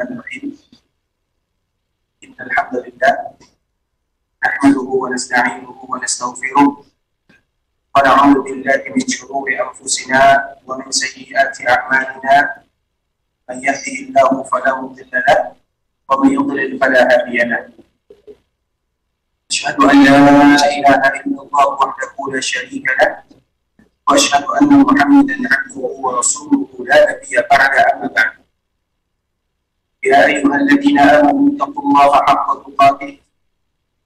Bismillahirrahmanirrahim. Innal hamdalillah nahmaduhu wa nasta'inuhu wa nastaghfiruh wa na'udzu billahi min shururi anfusina wa min sayyiati a'malina. Man yahdihillahu fala mudilla lahu wa man yudlil fala hadiya lahu. Asyhadu an la ilaha illallah wahdahu la syarika lahu wa asyhadu anna Muhammadan 'abduhu wa rasuluhu la nabiyya ba'da, amma ba'd. يا أيها الذين آمنوا اتقوا الله حق تقاته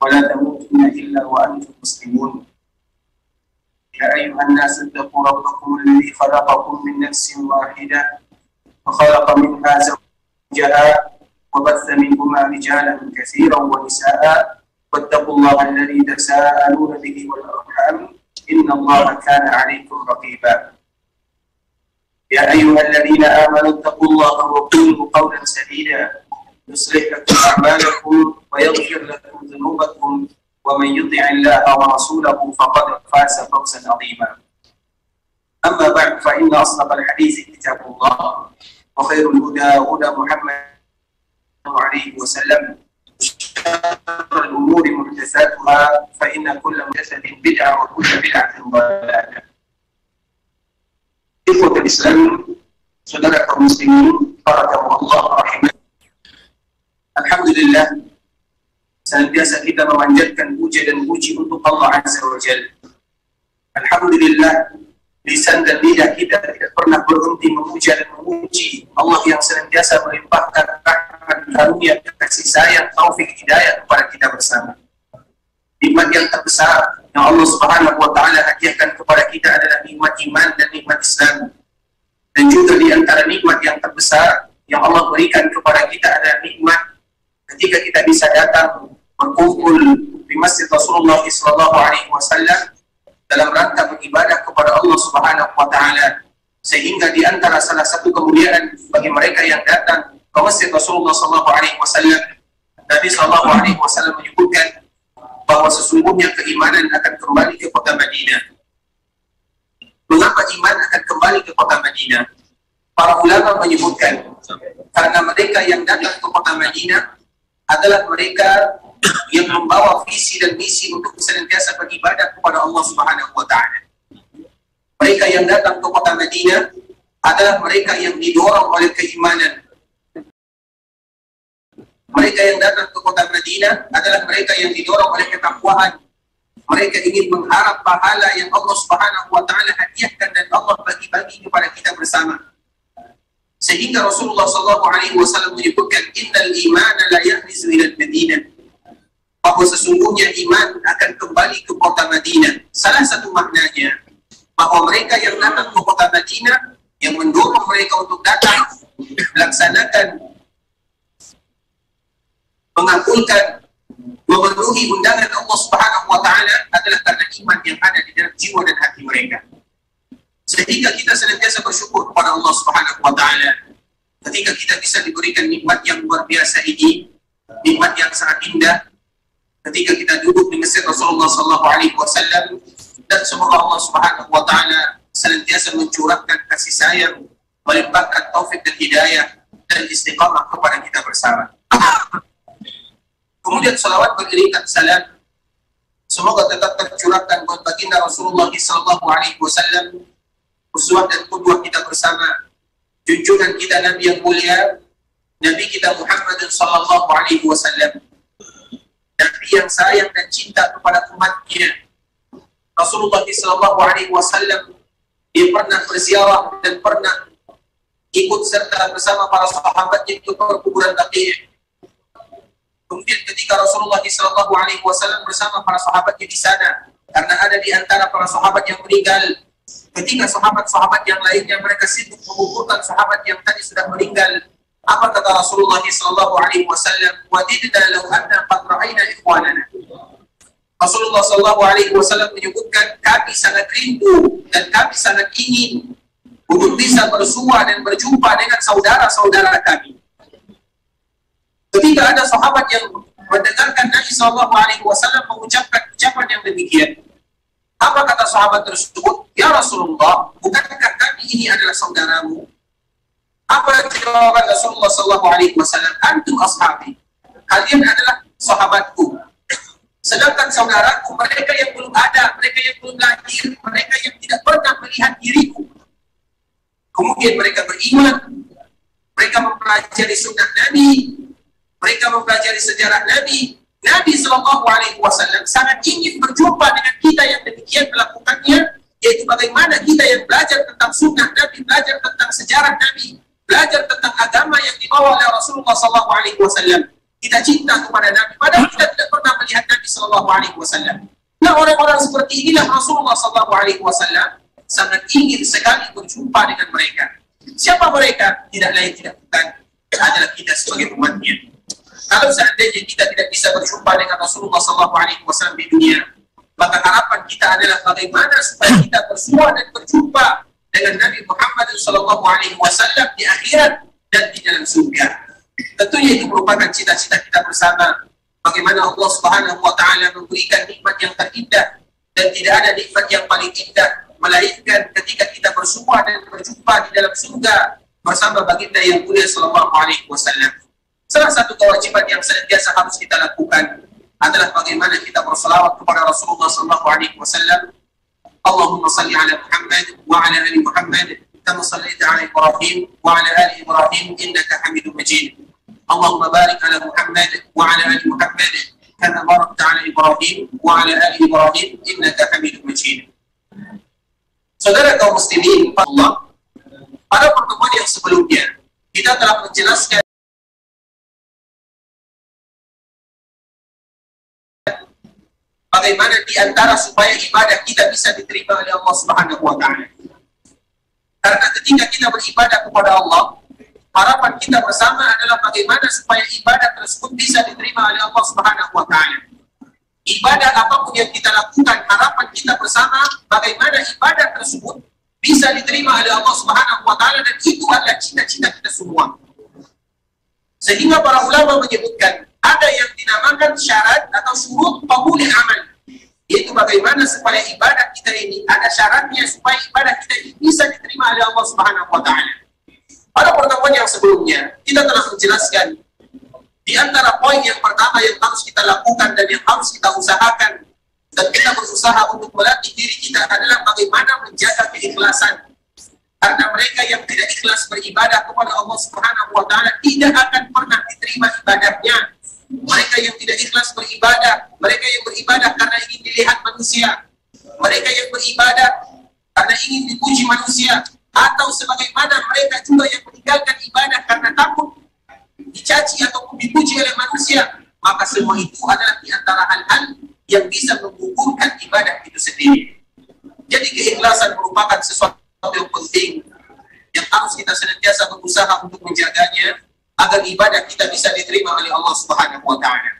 ولا تموتن إلا وأنتم مسلمون. يا أيها الناس اتقوا ربكم الذي خلقكم من نفس واحدة وخلق منها زوجها وبث منهما رجالا كثيرا ونساء واتقوا الله الذي تساءلون به والأرحام إن الله كان عليكم رقيبا. يا أيها الذين آمنوا اتقوا الله وقولوا قولا سديدا يصلح لكم أعمالكم ويغفر لكم ذنوبكم ومن يطع الله ورسوله فقد فاز فوزا عظيما. أما بعد فإن أصدق الحديث كتاب الله وخير الهدى هدى محمد صلى الله عليه وسلم وشر الأمور محدثاتها فإن كل محدثة بدعة وكل بدعة ضلالة. Ikhwatul Islam, saudara kaum muslimin, para tamu Allah rahimah. Alhamdulillah, senantiasa kita memanjatkan puja dan puji untuk Allah Azza wa Jalla. Alhamdulillah, lisan dan lidah kita tidak pernah berhenti memuja dan memuji Allah yang senantiasa melimpahkan rahmat, karunia, kasih sayang, taufik, hidayah kepada kita bersama. Nikmat yang terbesar yang Allah Subhanahu wa Ta'ala hadiahkan kepada kita adalah nikmat iman dan nikmat Islam. Dan juga di antara nikmat yang terbesar yang Allah berikan kepada kita adalah nikmat ketika kita bisa datang berkumpul di Masjid Rasulullah SAW dalam rangka beribadah kepada Allah Subhanahu wa Ta'ala. Sehingga di antara salah satu kemuliaan bagi mereka yang datang ke Masjid Rasulullah SAW, Nabi SAW menyebutkan bahwa sesungguhnya keimanan akan kembali ke kota Madinah. Mengapa iman akan kembali ke kota Madinah? Para ulama menyebutkan karena mereka yang datang ke kota Madinah adalah mereka yang membawa visi dan misi untuk senantiasa beribadah kepada Allah Subhanahu wa Ta'ala. Mereka yang datang ke kota Madinah adalah mereka yang didorong oleh keimanan. Mereka yang datang ke kota Madinah adalah mereka yang didorong oleh ketakwaan. Mereka ingin mengharap pahala yang Allah Subhanahu wa Ta'ala hadiahkan dan Allah bagi-bagi kepada kita bersama. Sehingga Rasulullah SAW menyebutkan innal imana la yahmizu ila al-Madinah, bahwa sesungguhnya iman akan kembali ke kota Madinah. Salah satu maknanya bahwa mereka yang datang ke kota Madinah yang mendorong mereka untuk datang melaksanakan, mengabulkan, memenuhi undangan Allah Subhanahu wa Ta'ala adalah karena iman yang ada di dalam jiwa dan hati mereka. Sehingga kita senantiasa bersyukur kepada Allah Subhanahu wa Ta'ala ketika kita bisa diberikan nikmat yang luar biasa ini, nikmat yang sangat indah ketika kita duduk di Masjid Rasulullah SAW, dan semoga Allah Subhanahu wa Ta'ala senantiasa mencurahkan kasih sayang, melimpahkan taufik dan hidayah dan istiqamah kepada kita bersama. Kemudian salawat beriringan salam semoga tetap tercurahkan buat baginda Rasulullah SAW, uswah dan qudwah kita bersama, junjungan kita Nabi yang mulia, Nabi kita Muhammad SAW, Nabi yang sayang dan cinta kepada umatnya. Rasulullah SAW dia pernah berziarah dan pernah ikut serta bersama para sahabatnya ke kuburan Baqi'. Kemudian ketika Rasulullah SAW bersama para sahabatnya di sana, karena ada di antara para sahabat yang meninggal, ketika sahabat-sahabat yang lainnya mereka sibuk menguburkan sahabat yang tadi sudah meninggal, apa kata Rasulullah SAW? Wadidna law anna qad ra'ayna ikhwanana. Rasulullah SAW menyebutkan kami sangat rindu dan kami sangat ingin untuk bisa bersua dan berjumpa dengan saudara-saudara kami. Ketika ada sahabat yang mendengarkan Nabi SAW mengucapkan ucapan yang demikian, apa kata sahabat tersebut? Ya Rasulullah, bukankah kami ini adalah saudaramu? Apa jawaban Rasulullah SAW? Antum ashabi, kalian adalah sahabatku. Sedangkan saudaraku, mereka yang belum ada, mereka yang belum lahir, mereka yang tidak pernah melihat diriku. Kemudian mereka beriman, mereka mempelajari sunnah Nabi, mereka mempelajari sejarah Nabi. Nabi SAW sangat ingin berjumpa dengan kita yang demikian melakukannya, yaitu bagaimana kita yang belajar tentang sunnah Nabi, belajar tentang sejarah Nabi, belajar tentang agama yang dibawa oleh Rasulullah SAW. Kita cinta kepada Nabi, padahal kita tidak pernah melihat Nabi SAW. Nah, orang-orang seperti inilah Rasulullah SAW sangat ingin sekali berjumpa dengan mereka. Siapa mereka? Tidak lain tidak bukan adalah kita sebagai umatnya. Kalau seandainya kita tidak bisa berjumpa dengan Rasulullah SAW di dunia, maka harapan kita adalah bagaimana supaya kita bersua dan berjumpa dengan Nabi Muhammad SAW di akhirat dan di dalam surga. Tentunya itu merupakan cita-cita kita bersama. Bagaimana Allah Subhanahu wa Ta'ala memberikan nikmat yang terindah, dan tidak ada nikmat yang paling indah melainkan ketika kita bersua dan berjumpa di dalam surga bersama baginda yang mulia sallallahu alaihi wasallam. Salah satu kewajiban yang senantiasa harus kita lakukan adalah bagaimana kita berselawat kepada Rasulullah sallallahu alaihi wasallam. Allahumma salli ala Muhammad wa ala ali Muhammad kama sallaita ala Ibrahim wa ala ali Ibrahim innaka Hamidum Majid. Allahumma barik ala Muhammad wa ala ali Muhammad kama barakta ala Ibrahim wa ala ali Ibrahim innaka Hamidum Majid. Saudara kaum muslimin, Allah, pada pertemuan yang sebelumnya kita telah menjelaskan bagaimana di antara supaya ibadah kita bisa diterima oleh Allah Subhanahu wa Ta'ala. Karena ketika kita beribadah kepada Allah, harapan kita bersama adalah bagaimana supaya ibadah tersebut bisa diterima oleh Allah Subhanahu wa Ta'ala. Ibadah apapun yang kita lakukan, harapan kita bersama bagaimana ibadah tersebut bisa diterima oleh Allah Subhanahu wa Ta'ala, dan itu adalah cita-cita kita semua. Sehingga para ulama menyebutkan ada yang dinamakan syarat atau syurut qabulil amal, yaitu bagaimana supaya ibadah kita ini ada syaratnya supaya ibadah kita ini bisa diterima oleh Allah Subhanahu wa Ta'ala. Pada pertemuan yang sebelumnya kita telah menjelaskan di antara poin yang pertama yang harus kita lakukan dan yang harus kita usahakan dan kita berusaha untuk melatih diri kita adalah bagaimana menjaga keikhlasan. Karena mereka yang tidak ikhlas beribadah kepada Allah Subhanahu wa Ta'ala tidak akan pernah diterima ibadahnya. Mereka yang tidak ikhlas beribadah, mereka yang beribadah karena ingin dilihat manusia, mereka yang beribadah karena ingin dipuji manusia, atau sebagaimana mereka juga yang meninggalkan ibadah karena takut dicaci ataupun dipuji oleh manusia, maka semua itu adalah di antara hal-hal yang bisa menggugurkan ibadah itu sendiri. Jadi keikhlasan merupakan sesuatu yang penting yang harus kita senantiasa berusaha untuk menjaganya agar ibadah kita bisa diterima oleh Allah Subhanahu wa Ta'ala.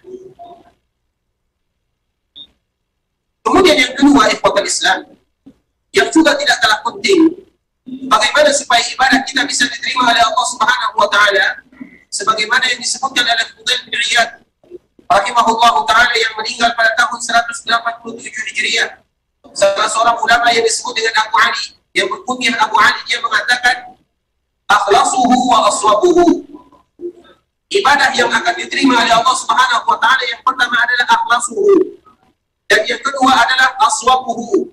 Kemudian yang kedua, ikhwatul Islam, yang juga tidak kalah penting, bagaimana supaya ibadah kita bisa diterima oleh Allah Subhanahu wa Ta'ala, sebagaimana yang disebutkan oleh Fudail bin Iyad rahimahullahu ta'ala yang meninggal pada tahun 187 Hijriah. Salah seorang ulama yang disebut dengan Abu Ali, yang berkunyah Abu Ali, dia mengatakan akhlasuhu wa aswabuhu. Ibadah yang akan diterima oleh Allah Subhanahu wa Ta'ala yang pertama adalah akhlasuhu, dan yang kedua adalah aswabuhu.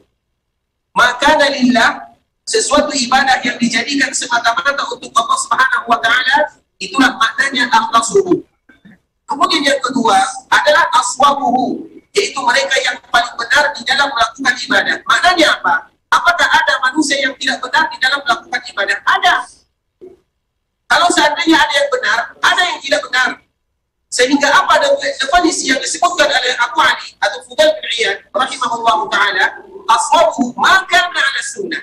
Maka lillah, sesuatu ibadah yang dijadikan semata-mata untuk Allah Subhanahu wa Ta'ala, itulah maknanya akhlasuhu. Kemudian yang kedua adalah aswabuhu, yaitu mereka yang paling benar di dalam melakukan ibadah. Maknanya apa? Apakah ada manusia yang tidak benar di dalam melakukan ibadah? Ada. Kalau seandainya ada yang benar, ada yang tidak benar. Sehingga apa definisi yang disebutkan oleh Abu Ali atau Fudail bin Iyad rahimahullahu ta'ala, aswabuhu maka ala sunnah,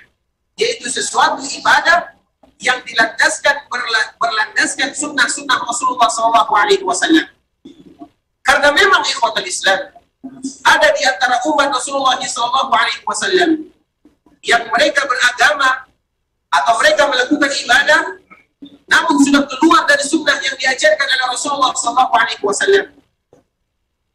yaitu sesuatu ibadah yang berlandaskan sunnah-sunnah Rasulullah SAW. Karena memang ikhwatul Islam, ada di antara umat Rasulullah SAW yang mereka beragama atau mereka melakukan ibadah, namun sudah keluar dari sunnah yang diajarkan oleh Rasulullah SAW.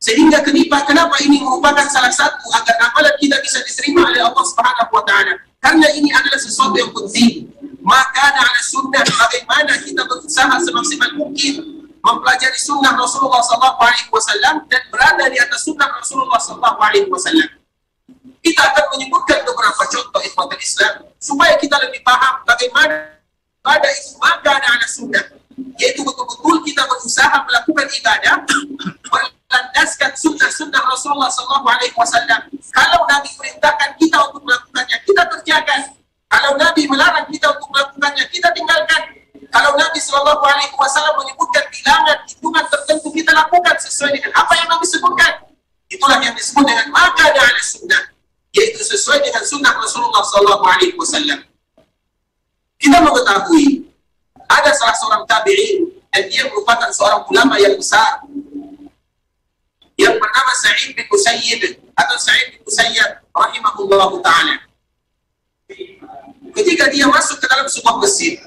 Sehingga kenapa ini merupakan salah satu agar amalan kita bisa diterima oleh Allah Subhanahu wa Ta'ala? Karena ini adalah sesuatu yang penting. maka ada sunnah, bagaimana kita berusaha semaksimal mungkin mempelajari sunnah Rasulullah SAW dan berada di atas sunnah Rasulullah SAW. Kita akan menyebutkan beberapa contoh ikhwatul Islam supaya kita lebih paham bagaimana ibadah itu maka ada sunnah, yaitu betul-betul kita berusaha melakukan ibadah berlandaskan sunnah Rasulullah SAW. Kalau Nabi perintahkan kita untuk melakukannya, kita kerjakan. Kalau Nabi melarang kita untuk melakukannya, kita tinggalkan. Kalau Nabi SAW menyebutkan bilangan hitungan tertentu, kita lakukan sesuai dengan apa yang Nabi sebutkan. Itulah yang disebut dengan maka ada sunnah, yaitu sesuai dengan sunnah Rasulullah SAW. Kita mengetahui ada salah seorang tabi'in dan dia merupakan seorang ulama yang besar yang bernama Sa'id bin Musayyib atau Sa'id bin Musayyib rahimahullahu ta'ala. Ketika dia masuk ke dalam sebuah masjid,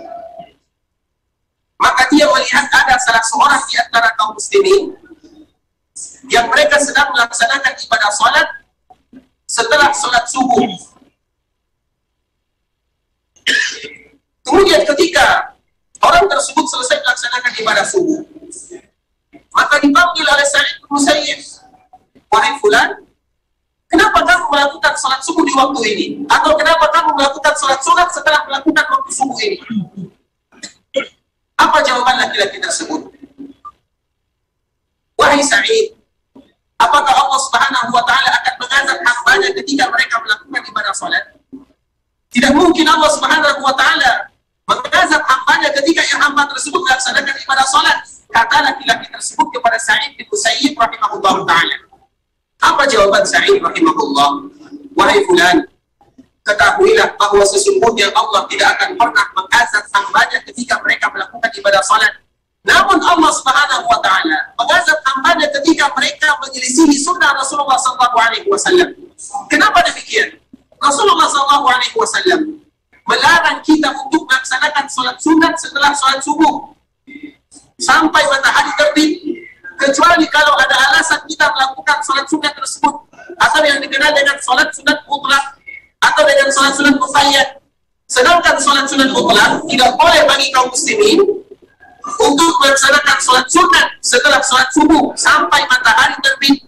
maka dia melihat ada salah seorang di antara kaum muslimin yang mereka sedang melaksanakan ibadah salat setelah salat subuh. Kemudian ketika orang tersebut selesai melaksanakan ibadah subuh, maka dipanggil oleh Sa'id bin Musayyib, "Wahai fulan, kenapa kamu melakukan salat subuh di waktu ini? Atau kenapa kamu melakukan salat sunat setelah melakukan waktu subuh ini?" Apa jawaban laki-laki tersebut? "Wahai Sa'id, apakah Allah Subhanahu wa Ta'ala akan mengazab hambanya ketika mereka melakukan ibadah salat? Tidak mungkin Allah Subhanahu wa Ta'ala mengazab hambanya ketika yang hamba tersebut melaksanakan ibadah salat," kata laki-laki tersebut kepada Sa'id bin Musayyib rahimahullah ta'ala. Apa jawaban Sa'id rahimahullah? "Wahai fulan, ketahuilah bahwa sesungguhnya Allah tidak akan pernah mengazab hambanya ketika mereka melakukan ibadah salat. Namun Allah Subhanahu wa Ta'ala mengazab hambanya ketika mereka menyelisihi sunnah Rasulullah SAW. Kenapa demikian? Rasulullah SAW melarang kita untuk melaksanakan salat sunat setelah salat subuh sampai matahari terbit, kecuali kalau ada alasan kita melakukan salat sunat tersebut, atau yang dikenal dengan salat sunat mutlak atau dengan salat sunat muqayyad. Sedangkan salat sunat mutlak tidak boleh bagi kaum muslimin untuk melaksanakan salat sunat setelah salat subuh sampai matahari terbit,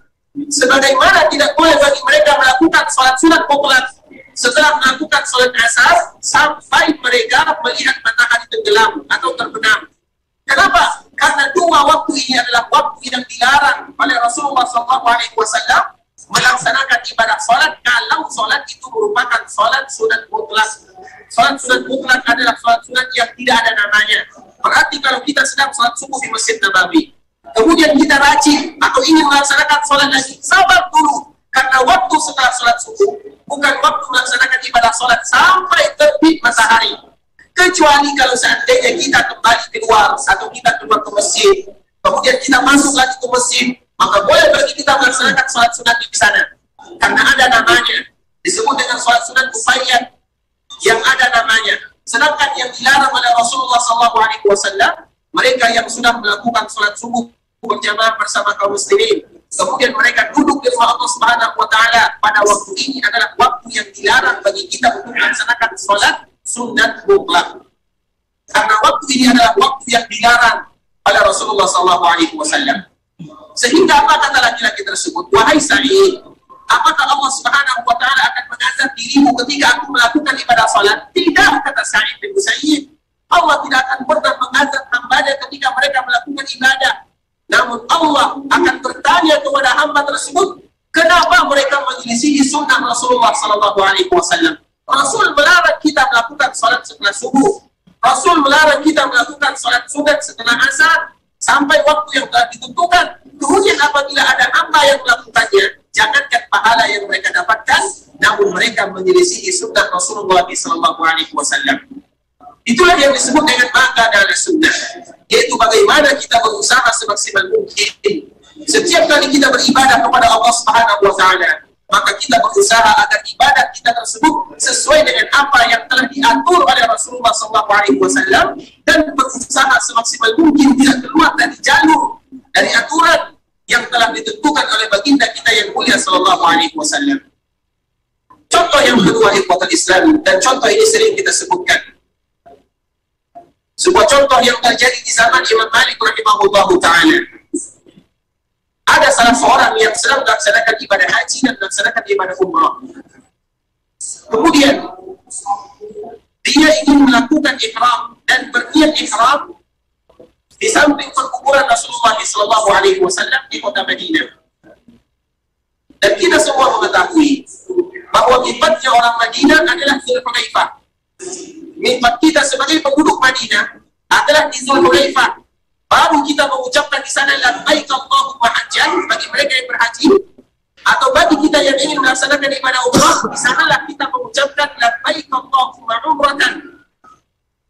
sebagaimana tidak boleh bagi mereka melakukan salat sunat mutlak setelah melakukan salat asar sampai mereka melihat matahari tenggelam atau terbenam. Kenapa? Karena dua waktu ini adalah waktu yang dilarang oleh Rasulullah SAW melaksanakan ibadah salat kalau salat itu merupakan salat sunat mutlak. Salat sunat mutlak adalah salat sunat yang tidak ada namanya. Berarti kalau kita sedang salat subuh di Masjid Nabawi, kemudian kita rajin atau ingin melaksanakan salat lagi, sabar dulu, karena waktu setelah salat subuh bukan waktu melaksanakan ibadah salat sampai terbit matahari. Kecuali kalau seandainya kita kembali keluar atau kita keluar ke masjid, kemudian kita masuk lagi ke masjid, maka boleh bagi kita melaksanakan salat sunat di sana. Karena ada namanya, disebut dengan salat sunat muqayyad yang ada namanya. Sedangkan yang dilarang oleh Rasulullah SAW, mereka yang sudah melakukan salat subuh berjamaah bersama kaum muslimin, kemudian mereka duduk di rumah Allah Subhanahu wa Ta'ala, pada waktu ini adalah waktu yang dilarang bagi kita untuk melaksanakan salat sunat mutlak. Karena waktu ini adalah waktu yang dilarang oleh Rasulullah SAW. Sehingga apa kata laki-laki tersebut? "Wahai Sa'id, apakah Allah Subhanahu wa Ta'ala akan mengazab dirimu ketika aku melakukan ibadah salat?" "Tidak," kata Sa'id bin Musayyib. "Allah tidak akan pernah mengazab hambanya ketika mereka melakukan ibadah. Namun Allah akan bertanya kepada hamba tersebut, kenapa mereka menyelisihi sunnah Rasulullah SAW. Rasul melarang kita melakukan salat setelah subuh. Rasul melarang kita melakukan salat sunat setelah asar sampai waktu yang telah ditentukan. Kemudian apabila ada hamba yang melakukannya, jangankan pahala yang mereka dapatkan, namun mereka menyelisihi sunnah Rasulullah SAW. Itulah yang disebut dengan maka adalah sunnah, yaitu bagaimana kita berusaha semaksimal mungkin. Setiap kali kita beribadah kepada Allah Subhanahu wa Ta'ala, maka kita berusaha agar ibadah kita tersebut sesuai dengan apa yang telah diatur oleh Rasulullah SAW, dan berusaha semaksimal mungkin tidak keluar dari jalur, dari aturan yang telah ditentukan oleh baginda kita yang mulia Sallallahu Alaihi Wasallam. Contoh yang kedua, ikhwatul Islam, dan contoh ini sering kita sebutkan. Sebuah contoh yang terjadi di zaman Imam Malik rahimahullahu ta'ala. Ada salah seorang yang sedang melaksanakan ibadah haji dan melaksanakan ibadah umrah. Kemudian dia ingin melakukan ihram dan berniat ihram di samping perkuburan Rasulullah SAW di kota Madinah. Dan kita semua mengetahui bahwa miqatnya orang Madinah adalah Dzulhulaifah. Miqat kita sebagai penduduk Madinah adalah di Dzulhulaifah. Baru kita mengucapkan di sana labbaik Allahumma hajjan bagi mereka yang berhaji, atau bagi kita yang ingin melaksanakan ibadah umrah, di sanalah kita mengucapkan labbaik Allahumma umratan.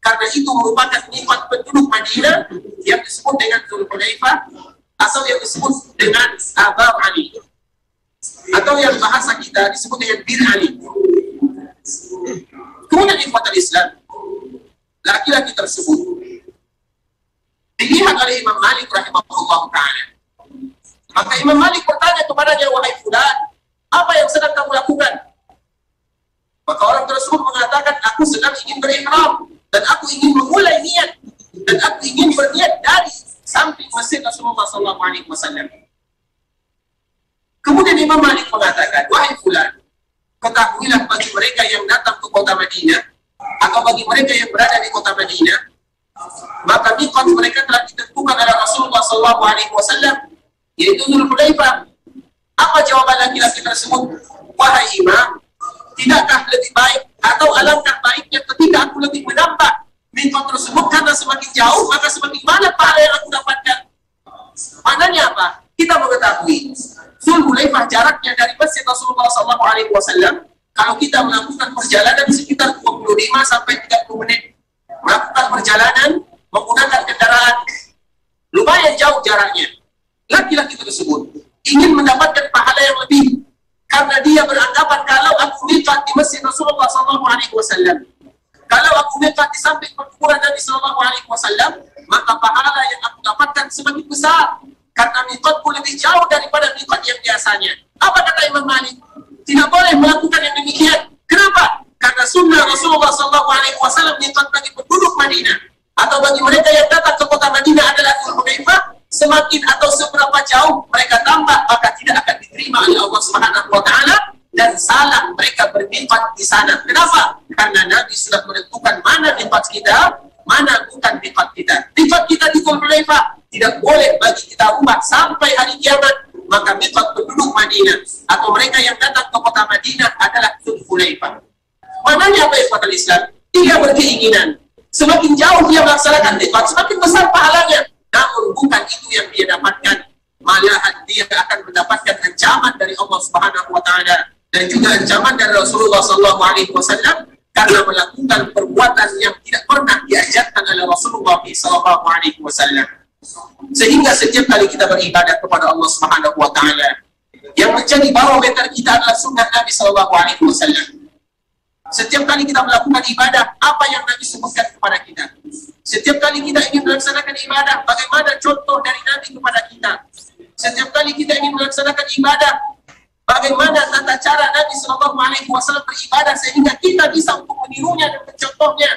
Karena itu merupakan miqat penduduk Madinah yang disebut dengan Dzulhulaifah atau yang disebut dengan Abar Ali, atau yang bahasa kita disebut dengan Bir Ali. Kemudian ikhwatal Islam, laki-laki tersebut dilihat oleh Imam Malik rahimahullah ta'ala. Maka Imam Malik bertanya kepadanya, wahai fulan, apa yang sedang kamu lakukan? Maka orang tersebut mengatakan, aku sedang ingin berihram dan aku ingin memulai niat dan aku ingin berniat dari samping masjid Rasulullah SAW. Kemudian Imam Malik mengatakan, wahai fulan, ketahuilah bagi mereka yang datang ke kota Madinah atau bagi mereka yang berada di kota Madinah, maka miqat mereka telah ditentukan oleh Rasulullah SAW, yaitu Dzulhulaifah. Apa jawaban laki-laki tersebut? Wahai imam, tidakkah lebih baik atau alangkah baiknya ketika aku lebih menambah miqat tersebut, karena semakin jauh maka semakin banyak pahala yang aku dapatkan. Maknanya apa? Kita mengetahui Dzulhulaifah jaraknya dari masjid Rasulullah SAW, kalau kita melakukan perjalanan sekitar 25 sampai 30 menit, melakukan perjalanan menggunakan kendaraan, lumayan jauh jaraknya. Laki-laki tersebut ingin mendapatkan pahala yang lebih, karena dia beranggapan kalau aku miqat di masjid Rasulullah SAW, kalau aku miqat di samping perkuburan Nabi SAW, maka pahala yang aku dapatkan semakin besar, karena miqatku lebih jauh daripada miqat yang biasanya. Apa kata Imam Malik? Tidak boleh melakukan yang demikian. Kenapa? Karena sunnah Rasulullah SAW miqat bagi penduduk Madinah atau bagi mereka yang datang ke kota Madinah adalah Dzulhulaifah. Semakin atau seberapa jauh mereka tambah, maka tidak akan diterima oleh Allah Subhanahu wa Ta'ala, dan salah mereka bermiqat di sana. Kenapa? Karena Nabi sudah menentukan mana miqat kita, mana bukan miqat kita. Miqat kita di Dzulhulaifah, tidak boleh bagi kita ubah sampai hari kiamat. Maka miqat penduduk Madinah atau mereka yang datang ke kota Madinah adalah Dzulhulaifah. Maknanya apa ikhwatul Islam? Dia berkeinginan semakin jauh dia melaksanakan miqat, semakin besar pahalanya. Namun bukan itu yang dia dapatkan, malahan dia akan mendapatkan ancaman dari Allah Subhanahu wa Ta'ala dan juga ancaman dari Rasulullah SAW karena melakukan perbuatan yang tidak pernah diajarkan oleh Rasulullah SAW. Sehingga setiap kali kita beribadah kepada Allah Subhanahu wa Ta'ala, yang menjadi barometer kita adalah sunnah Nabi SAW. Setiap kali kita melakukan ibadah, apa yang Nabi sebutkan kepada kita. Setiap kali kita ingin melaksanakan ibadah, bagaimana contoh dari Nabi kepada kita. Setiap kali kita ingin melaksanakan ibadah, bagaimana tata cara Nabi SAW beribadah sehingga kita bisa untuk menirunya dan mencontohnya.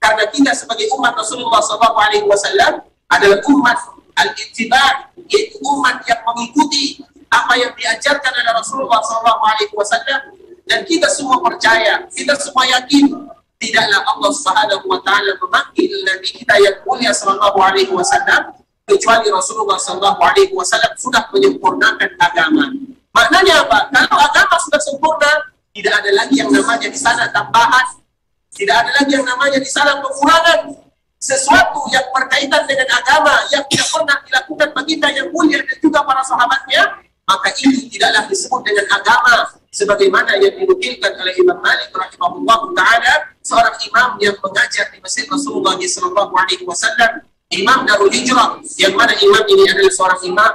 Karena kita sebagai umat Rasulullah SAW adalah umat al-ittiba', yaitu umat yang mengikuti apa yang diajarkan oleh Rasulullah SAW. Dan kita semua percaya, kita semua yakin, tidaklah Allah Subhanahu wa Ta'ala memanggil Nabi kita yang mulia sallallahu alaihi wasallam kecuali Rasulullah sallallahu alaihi wasallam sudah menyempurnakan agama. Maknanya apa? Kalau agama sudah sempurna, tidak ada lagi yang namanya di sana tambahan, tidak ada lagi yang namanya di sana pengurangan. Sesuatu yang berkaitan dengan agama yang tidak pernah dilakukan baginda yang mulia dan juga para sahabatnya, maka itu tidaklah disebut dengan agama. Sebagaimana yang dinukilkan oleh Imam Malik rahimahullah ta'ala, seorang imam yang mengajar di masjid Rasulullah SAW, imam Darul Hijrah, yang mana imam ini adalah seorang imam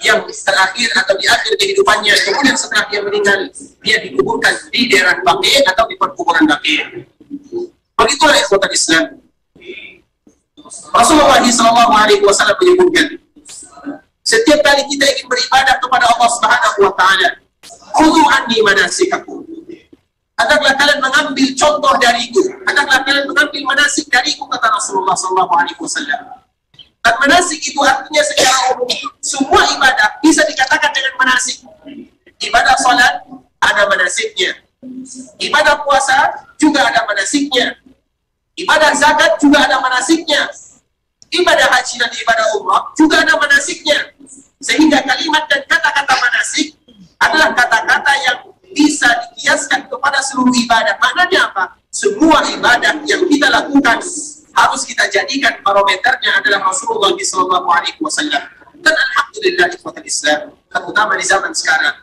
yang terakhir atau di akhir kehidupannya, kemudian setelah dia meninggal, dia dikuburkan di daerah Baqi' atau di perkuburan Baqi'. Begitulah ikhwatul Islam. Rasulullah SAW menyebutkan, setiap kali kita ingin beribadah kepada Allah Subhanahu wa Ta'ala, khudhu anni manasikakum. hendaklah kalian mengambil contoh dariku, hendaklah kalian mengambil manasik dariku, kata Rasulullah SAW. Dan manasik itu artinya secara umum semua ibadah bisa dikatakan dengan manasik. Ibadah salat ada manasiknya, ibadah puasa juga ada manasiknya, ibadah zakat juga ada manasiknya, ibadah haji dan ibadah umrah juga ada manasiknya. Sehingga kalimat dan kata-kata manasik adalah kata-kata yang bisa dikiaskan kepada seluruh ibadah. Maknanya apa? Semua ibadah yang kita lakukan harus kita jadikan barometernya adalah Rasulullah SAW. Dan alhamdulillah ikhwatul Islam, terutama di zaman sekarang,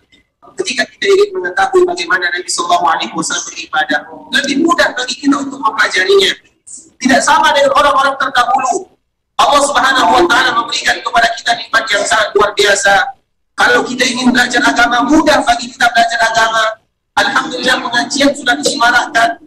ketika kita ingin mengetahui bagaimana Nabi SAW beribadah, lebih mudah bagi kita untuk mempelajarinya. Tidak sama dengan orang-orang terdahulu. Allah Subhanahu wa Ta'ala memberikan kepada kita nikmat yang sangat luar biasa. Kalau kita ingin belajar agama, mudah bagi kita belajar agama. Alhamdulillah pengajian sudah disemarakkan.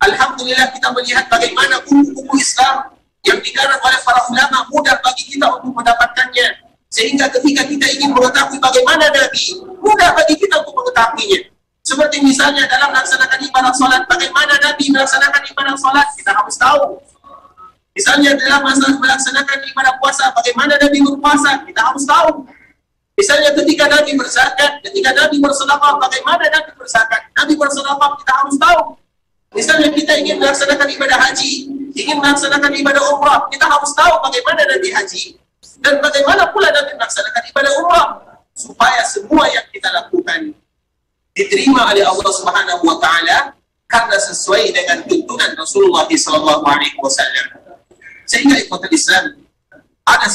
Alhamdulillah kita melihat bagaimana buku-buku Islam yang dikarang oleh para ulama mudah bagi kita untuk mendapatkannya. Sehingga ketika kita ingin mengetahui bagaimana Nabi, mudah bagi kita untuk mengetahuinya. Seperti misalnya dalam melaksanakan ibadah salat, bagaimana Nabi melaksanakan ibadah salat, kita harus tahu. Misalnya dalam melaksanakan ibadah puasa, bagaimana Nabi berpuasa, kita harus tahu. Misalnya ketika Nabi berzakat, ketika Nabi bersedekah, bagaimana Nabi berzakat, Nabi bersedekah, kita harus tahu. Misalnya kita ingin melaksanakan ibadah haji, ingin melaksanakan ibadah umrah, kita harus tahu bagaimana Nabi haji dan bagaimana pula Nabi melaksanakan ibadah umrah, supaya semua yang kita lakukan diterima oleh Allah Subhanahu wa Ta'ala karena sesuai dengan tuntunan Rasulullah SAW. Sehingga ikhwatul Islam, ada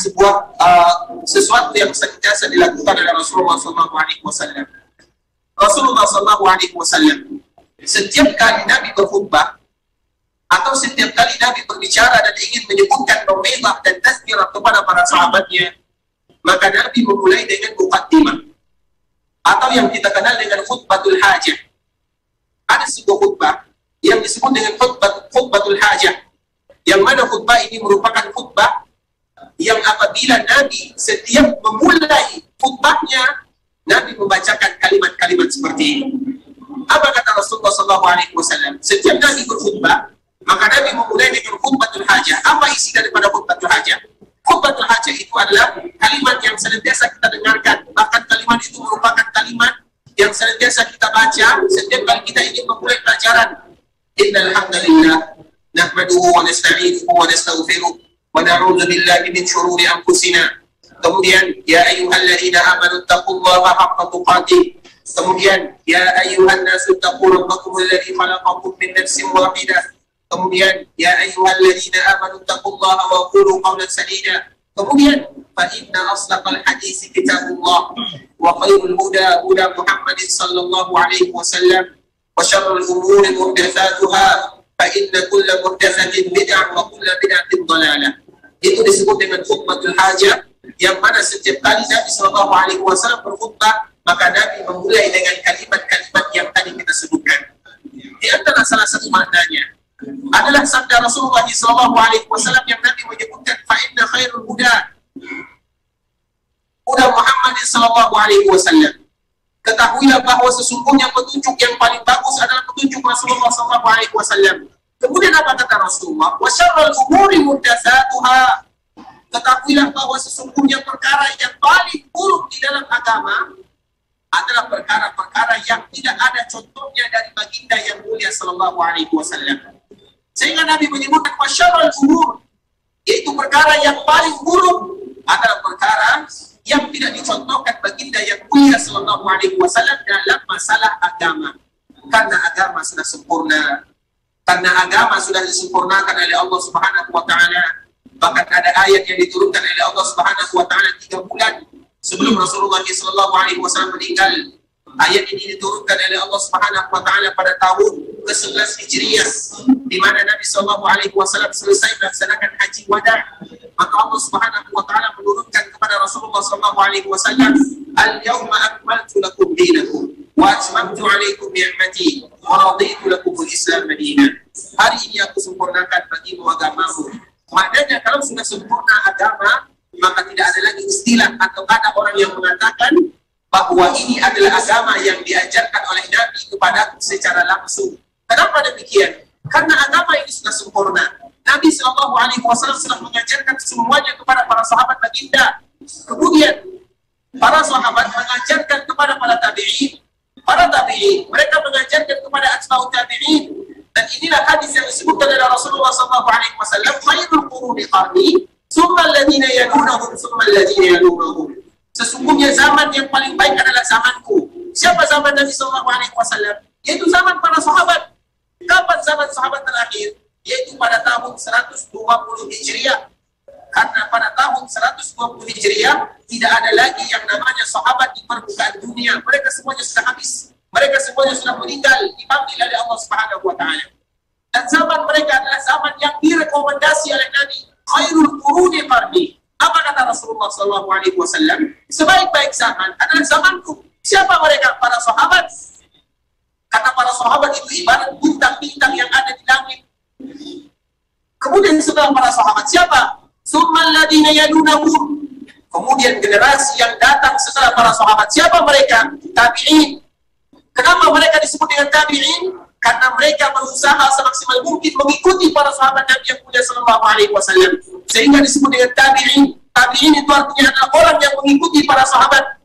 sesuatu yang senantiasa dilakukan oleh Rasulullah SAW. Rasulullah SAW setiap kali Nabi berkhutbah atau setiap kali Nabi berbicara dan ingin menyebutkan mau'izah dan tazkirah kepada para sahabatnya, maka Nabi memulai dengan muqaddimah atau yang kita kenal dengan khutbatul hajah. Ada sebuah khutbah yang disebut dengan khutbatul hajah, yang mana khutbah ini merupakan khutbah yang apabila Nabi setiap memulai khutbahnya, Nabi membacakan kalimat-kalimat seperti ini. Apa kata Rasulullah SAW? Setiap Nabi berkhutbah, maka Nabi memulai dengan khutbatul hajah. Apa isi daripada khutbatul hajah? Khutbatul hajah itu adalah kalimat yang senantiasa kita dengarkan. Bahkan kalimat itu merupakan kalimat yang senantiasa kita baca setiap kali kita ingin memulai pelajaran. Innal hamdalillah nahmaduhu wa nasta'inuhu wa nastaghfiruh wa na'udzu billahi min shururi anfusina. Kemudian ya ayyuhalladzina amanu taqullaha haqqa tuqatih. Kemudian ya ayyuhan nasu taqu rabbakum alladzi khalaqakum min nafsin wahidah. Kemudian ya ayyuhalladzina amanu taqullaha wa qulu qawlan sadida. Kemudian fa inna asdaqal hadits kitabullah wa khairul huda huda Muhammadin sallallahu alaihi wasallam wa syarrul umuri muhdatsatuha fa inna kulla muhdatsatin bid'ah wa kulla bid'atin dhalalah. Itu disebut dengan khutbatul hajah, yang mana setiap kali Nabi sallallahu alaihi wasallam berkhutbah, maka Nabi memulai dengan kalimat-kalimat yang tadi kita sebutkan. Di antara salah satu maknanya adalah sabda Rasulullah SAW yang Nabi menyebutkan fa inna khairul huda Muhammad SAW. Ketahuilah bahwa sesungguhnya petunjuk yang paling bagus adalah petunjuk Rasulullah SAW. Kemudian apa kata Rasulullah? Wa syarrul umuri muhdatsatuha. Ketahuilah bahwa sesungguhnya perkara yang paling buruk di dalam agama adalah perkara-perkara yang tidak ada contohnya dari baginda yang mulia sallallahu alaihi wasallam. Sehingga Nabi menyebutkan wasyarrul umur, yaitu perkara yang paling buruk adalah perkara yang tidak dicontohkan baginda yang mulia sallallahu alaihi wasallam dalam masalah agama. Karena agama sudah sempurna, karena agama sudah disempurnakan oleh Allah Subhanahu wa Ta'ala. Bahkan ada ayat yang diturunkan oleh Allah Subhanahu wa Ta'ala 3 bulan sebelum Rasulullah SAW meninggal. Ayat ini diturunkan oleh Allah Subhanahu wa Ta'ala pada tahun ke-11 Hijriah, di mana Nabi SAW selesai melaksanakan haji wada. Maka Allah Subhanahu wa Ta'ala menurunkan kepada Rasulullah SAW, "Al-yawma akmaltu lakum dinakum wa atmamtu 'alaikum ni'mati wa raditu lakum al-Islam madinah." Hari ini aku sempurnakan bagimu agamamu. Maknanya kalau sudah sempurna agama, maka tidak ada lagi istilah atau ada orang yang mengatakan bahwa ini adalah agama yang diajarkan oleh Nabi kepada secara langsung. Kenapa demikian? Karena agama ini sudah sempurna. Nabi SAW sudah mengajarkan semuanya kepada para sahabat baginda. Kemudian para sahabat mengajarkan kepada para tabi'in. Para tabi'in, mereka mengajarkan kepada atba'ut tabi'in. Dan inilah hadis yang disebutkan oleh Rasulullah SAW, khairul quruni qarni, tsumma alladhina yalunahum, tsumma alladhina yalunahum. Sesungguhnya zaman yang paling baik adalah zamanku. Siapa zaman Nabi SAW? Yaitu zaman para sahabat. Kapan zaman sahabat terakhir? Yaitu pada tahun 120 Hijriah. Karena pada tahun 120 Hijriah tidak ada lagi yang namanya sahabat di permukaan dunia. Mereka semuanya sudah habis. Mereka semuanya sudah meninggal, dipanggil oleh Allah Subhanahu wa Ta'ala. Dan zaman mereka adalah zaman yang direkomendasi oleh Nabi. Khairul quruni qarni. Apa kata Rasulullah SAW? Sebaik-baik zaman adalah zamanku. Siapa mereka? Para sahabat. Kata para sahabat itu ibarat bintang-bintang yang ada di langit. Kemudian setelah para sahabat siapa? Tsummal ladzina yalunahum. Kemudian generasi yang datang setelah para sahabat siapa mereka? Tabi'in. Kenapa mereka disebut dengan tabi'in? Karena mereka berusaha semaksimal mungkin mengikuti para sahabat Nabi yang mulia sallallahu alaihi wasallam. Sehingga disebut dengan tabi'in. Tabi'in itu artinya adalah orang yang mengikuti para sahabat.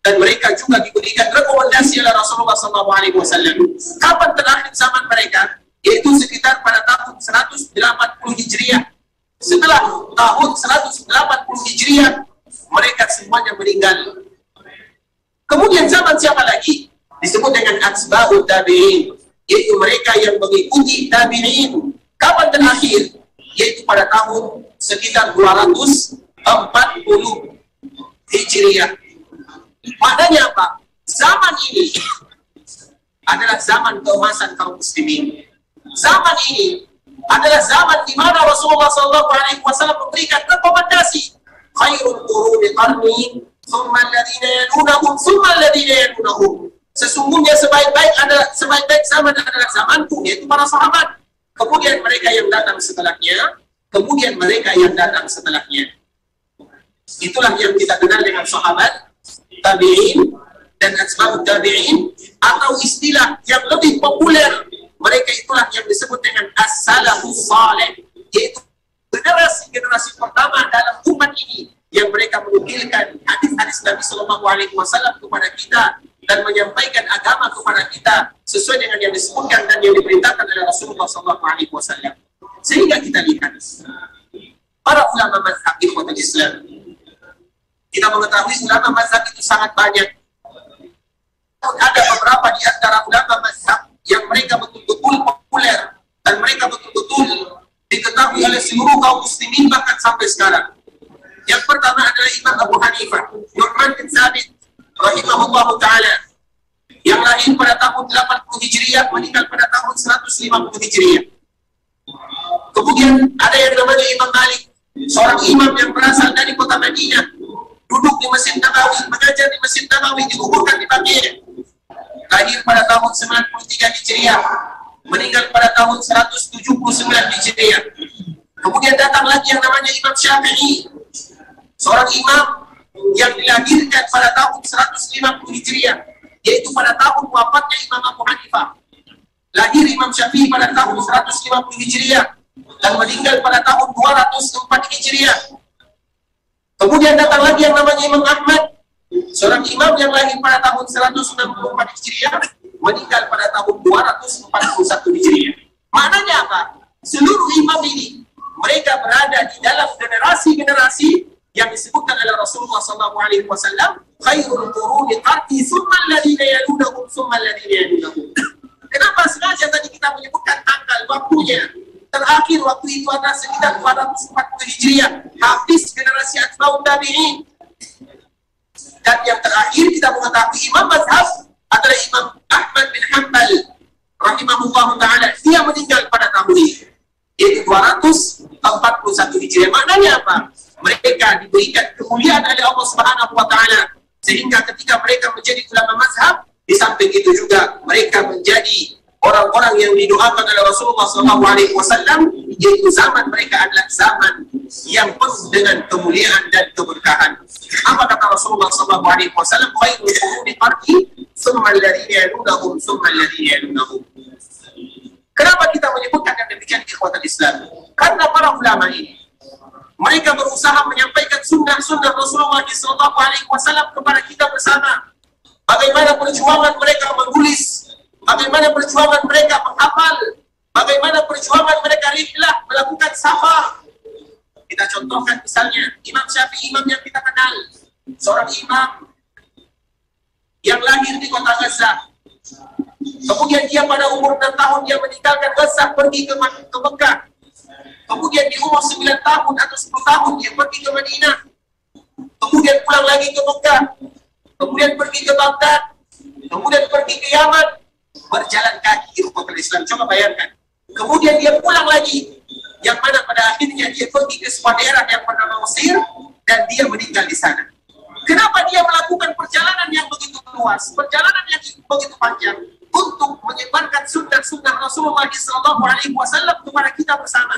Dan mereka juga diberikan rekomendasi oleh Rasulullah SAW. Kapan terakhir zaman mereka? Yaitu sekitar pada tahun 180 Hijriah. Setelah tahun 180 Hijriah, mereka semuanya meninggal. Kemudian zaman siapa lagi? Disebut dengan atba'ut tabi'in, yaitu mereka yang mengikuti tabi'in. Kapan terakhir? Yaitu pada tahun sekitar 240 Hijriah. Maknanya apa? Zaman ini adalah zaman keemasan kaum muslimin. Zaman ini adalah zaman di mana Rasulullah SAW memberikan rekomendasi. Khairul quruni qarni, tsumma alladhina yalunahum, tsumma alladhina yalunahum. Sesungguhnya sebaik-baik zaman adalah zamanku, yaitu para sahabat. Kemudian mereka yang datang setelahnya, kemudian mereka yang datang setelahnya. Itulah yang kita kenal dengan sahabat, tabi'in dan atba'ut tabi'in, atau istilah yang lebih populer, mereka itulah yang disebut dengan as-salafus salih, yaitu generasi pertama dalam umat ini yang mereka menukilkan hadis-hadis Nabi SAW kepada kita dan menyampaikan agama kepada kita sesuai dengan yang disebutkan dan yang diperintahkan oleh Rasulullah SAW. Sehingga kita lihat para ulama mazhab ikhwatul Islam. Kita mengetahui ulama mazhab itu sangat banyak. Ada beberapa di antara ulama mazhab yang mereka betul-betul populer dan mereka betul-betul diketahui oleh seluruh kaum muslimin bahkan sampai sekarang. Yang pertama adalah Imam Abu Hanifah, Nu'man bin Thabit, rahimahullah ta'ala, yang lahir pada tahun 80 Hijriah, meninggal pada tahun 150 Hijriah. Kemudian ada yang namanya Imam Malik, seorang imam yang berasal dari kota Madinah, duduk di Masjid Nabawi, mengajar di Masjid Nabawi, dikuburkan di Baqi'. Lahir pada tahun 93 Hijriah, meninggal pada tahun 179 Hijriah. Kemudian datang lagi yang namanya Imam Syafi'i, seorang imam yang dilahirkan pada tahun 150 Hijriah, yaitu pada tahun wafatnya Imam Abu Hanifah. Lahir Imam Syafi'i pada tahun 150 Hijriah dan meninggal pada tahun 204 Hijriah. Kemudian datang lagi yang namanya Imam Ahmad, seorang imam yang lahir pada tahun 164 Hijriah, meninggal pada tahun 241 Hijriah. Maknanya apa? Seluruh imam ini, mereka berada di dalam generasi-generasi yang disebutkan oleh Rasulullah SAW, khairul quruni qarni, tsumma alladhina yalunahum, tsumma alladhina yalunahum. Kenapa sengaja tadi kita menyebutkan tanggal waktunya? Terakhir waktu itu adalah sekitar 240 Hijriah, habis generasi atba'ut tabi'in. Dan yang terakhir kita mengetahui imam mazhab adalah Imam Ahmad bin Hanbal, rahimahullah ta'ala. Dia meninggal pada tahun ini, yaitu 241 Hijriah. Maknanya apa? Mereka diberikan kemuliaan oleh Allah Subhanahu wa Ta'ala, sehingga ketika mereka menjadi ulama mazhab, di samping itu juga mereka menjadi orang-orang yang didoakan oleh Rasulullah SAW, yaitu zaman mereka adalah zaman yang penuh dengan kemuliaan dan keberkahan. Apa kata Rasulullah SAW? Khairul quruni qarni, tsumma alladhina yalunahum, tsumma alladhina yalunahum. Kenapa kita menyebutkan yang demikian ikhwatul Islam? Karena para ulama ini mereka berusaha menyampaikan sunnah-sunnah Rasulullah SAW kepada kita bersama. Bagaimana perjuangan mereka menulis, bagaimana perjuangan mereka menghafal, bagaimana perjuangan mereka rihlah melakukan safar. Kita contohkan misalnya Imam Syafi'i, imam yang kita kenal, seorang imam yang lahir di kota Gaza. Kemudian dia pada umur 6 tahun dia meninggalkan Gaza pergi ke Mekah. Kemudian di umur 9 tahun atau 10 tahun dia pergi ke Madinah. Kemudian pulang lagi ke Mekah. Kemudian pergi ke Baghdad. Kemudian pergi ke Yaman. Berjalan kaki ikhwatul Islam. Coba bayangkan. Kemudian dia pulang lagi. Yang mana pada akhirnya dia pergi ke sebuah daerah yang bernama Mesir dan dia meninggal di sana. Kenapa dia melakukan perjalanan yang begitu luas, perjalanan yang begitu panjang untuk menyebarkan sunnah-sunnah Rasulullah SAW kepada kita bersama?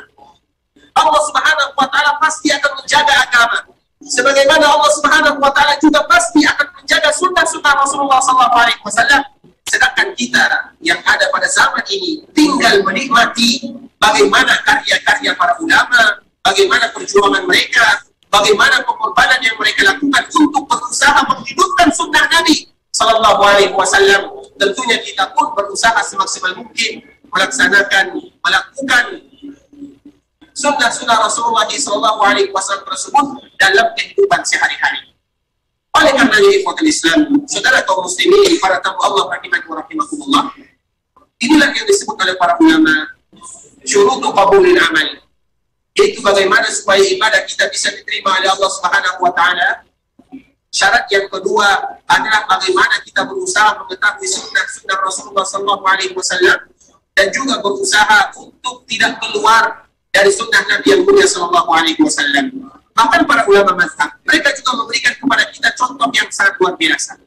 Allah Subhanahu wa Ta'ala pasti akan menjaga agama, sebagaimana Allah Subhanahu wa Ta'ala juga pasti akan menjaga sunnah-sunnah Rasulullah SAW. Sedangkan kita yang ada pada zaman ini tinggal menikmati bagaimana karya-karya para ulama, bagaimana perjuangan mereka, bagaimana pengorbanan yang mereka lakukan untuk berusaha menghidupkan sunnah Nabi Sallallahu Alaihi Wasallam. Tentunya kita pun berusaha semaksimal mungkin melakukan sunnah-sunnah Rasulullah Sallallahu Alaihi Wasallam tersebut dalam kehidupan sehari-hari. Oleh karena ikhwatul Islam, saudara kaum muslimin, para tamu Allah rahimani wa rahimakumullah, inilah yang disebut oleh para ulama syurutu qabulil amal, yaitu bagaimana supaya ibadah kita bisa diterima oleh Allah Subhanahu wa Ta'ala. Syarat yang kedua adalah bagaimana kita berusaha mengetahui sunnah-sunnah Rasulullah SAW dan juga berusaha untuk tidak keluar dari sunnah Nabi yang mulia SAW. Bahkan para ulama mazhab, mereka juga memberikan kepada kita contoh yang sangat luar biasa.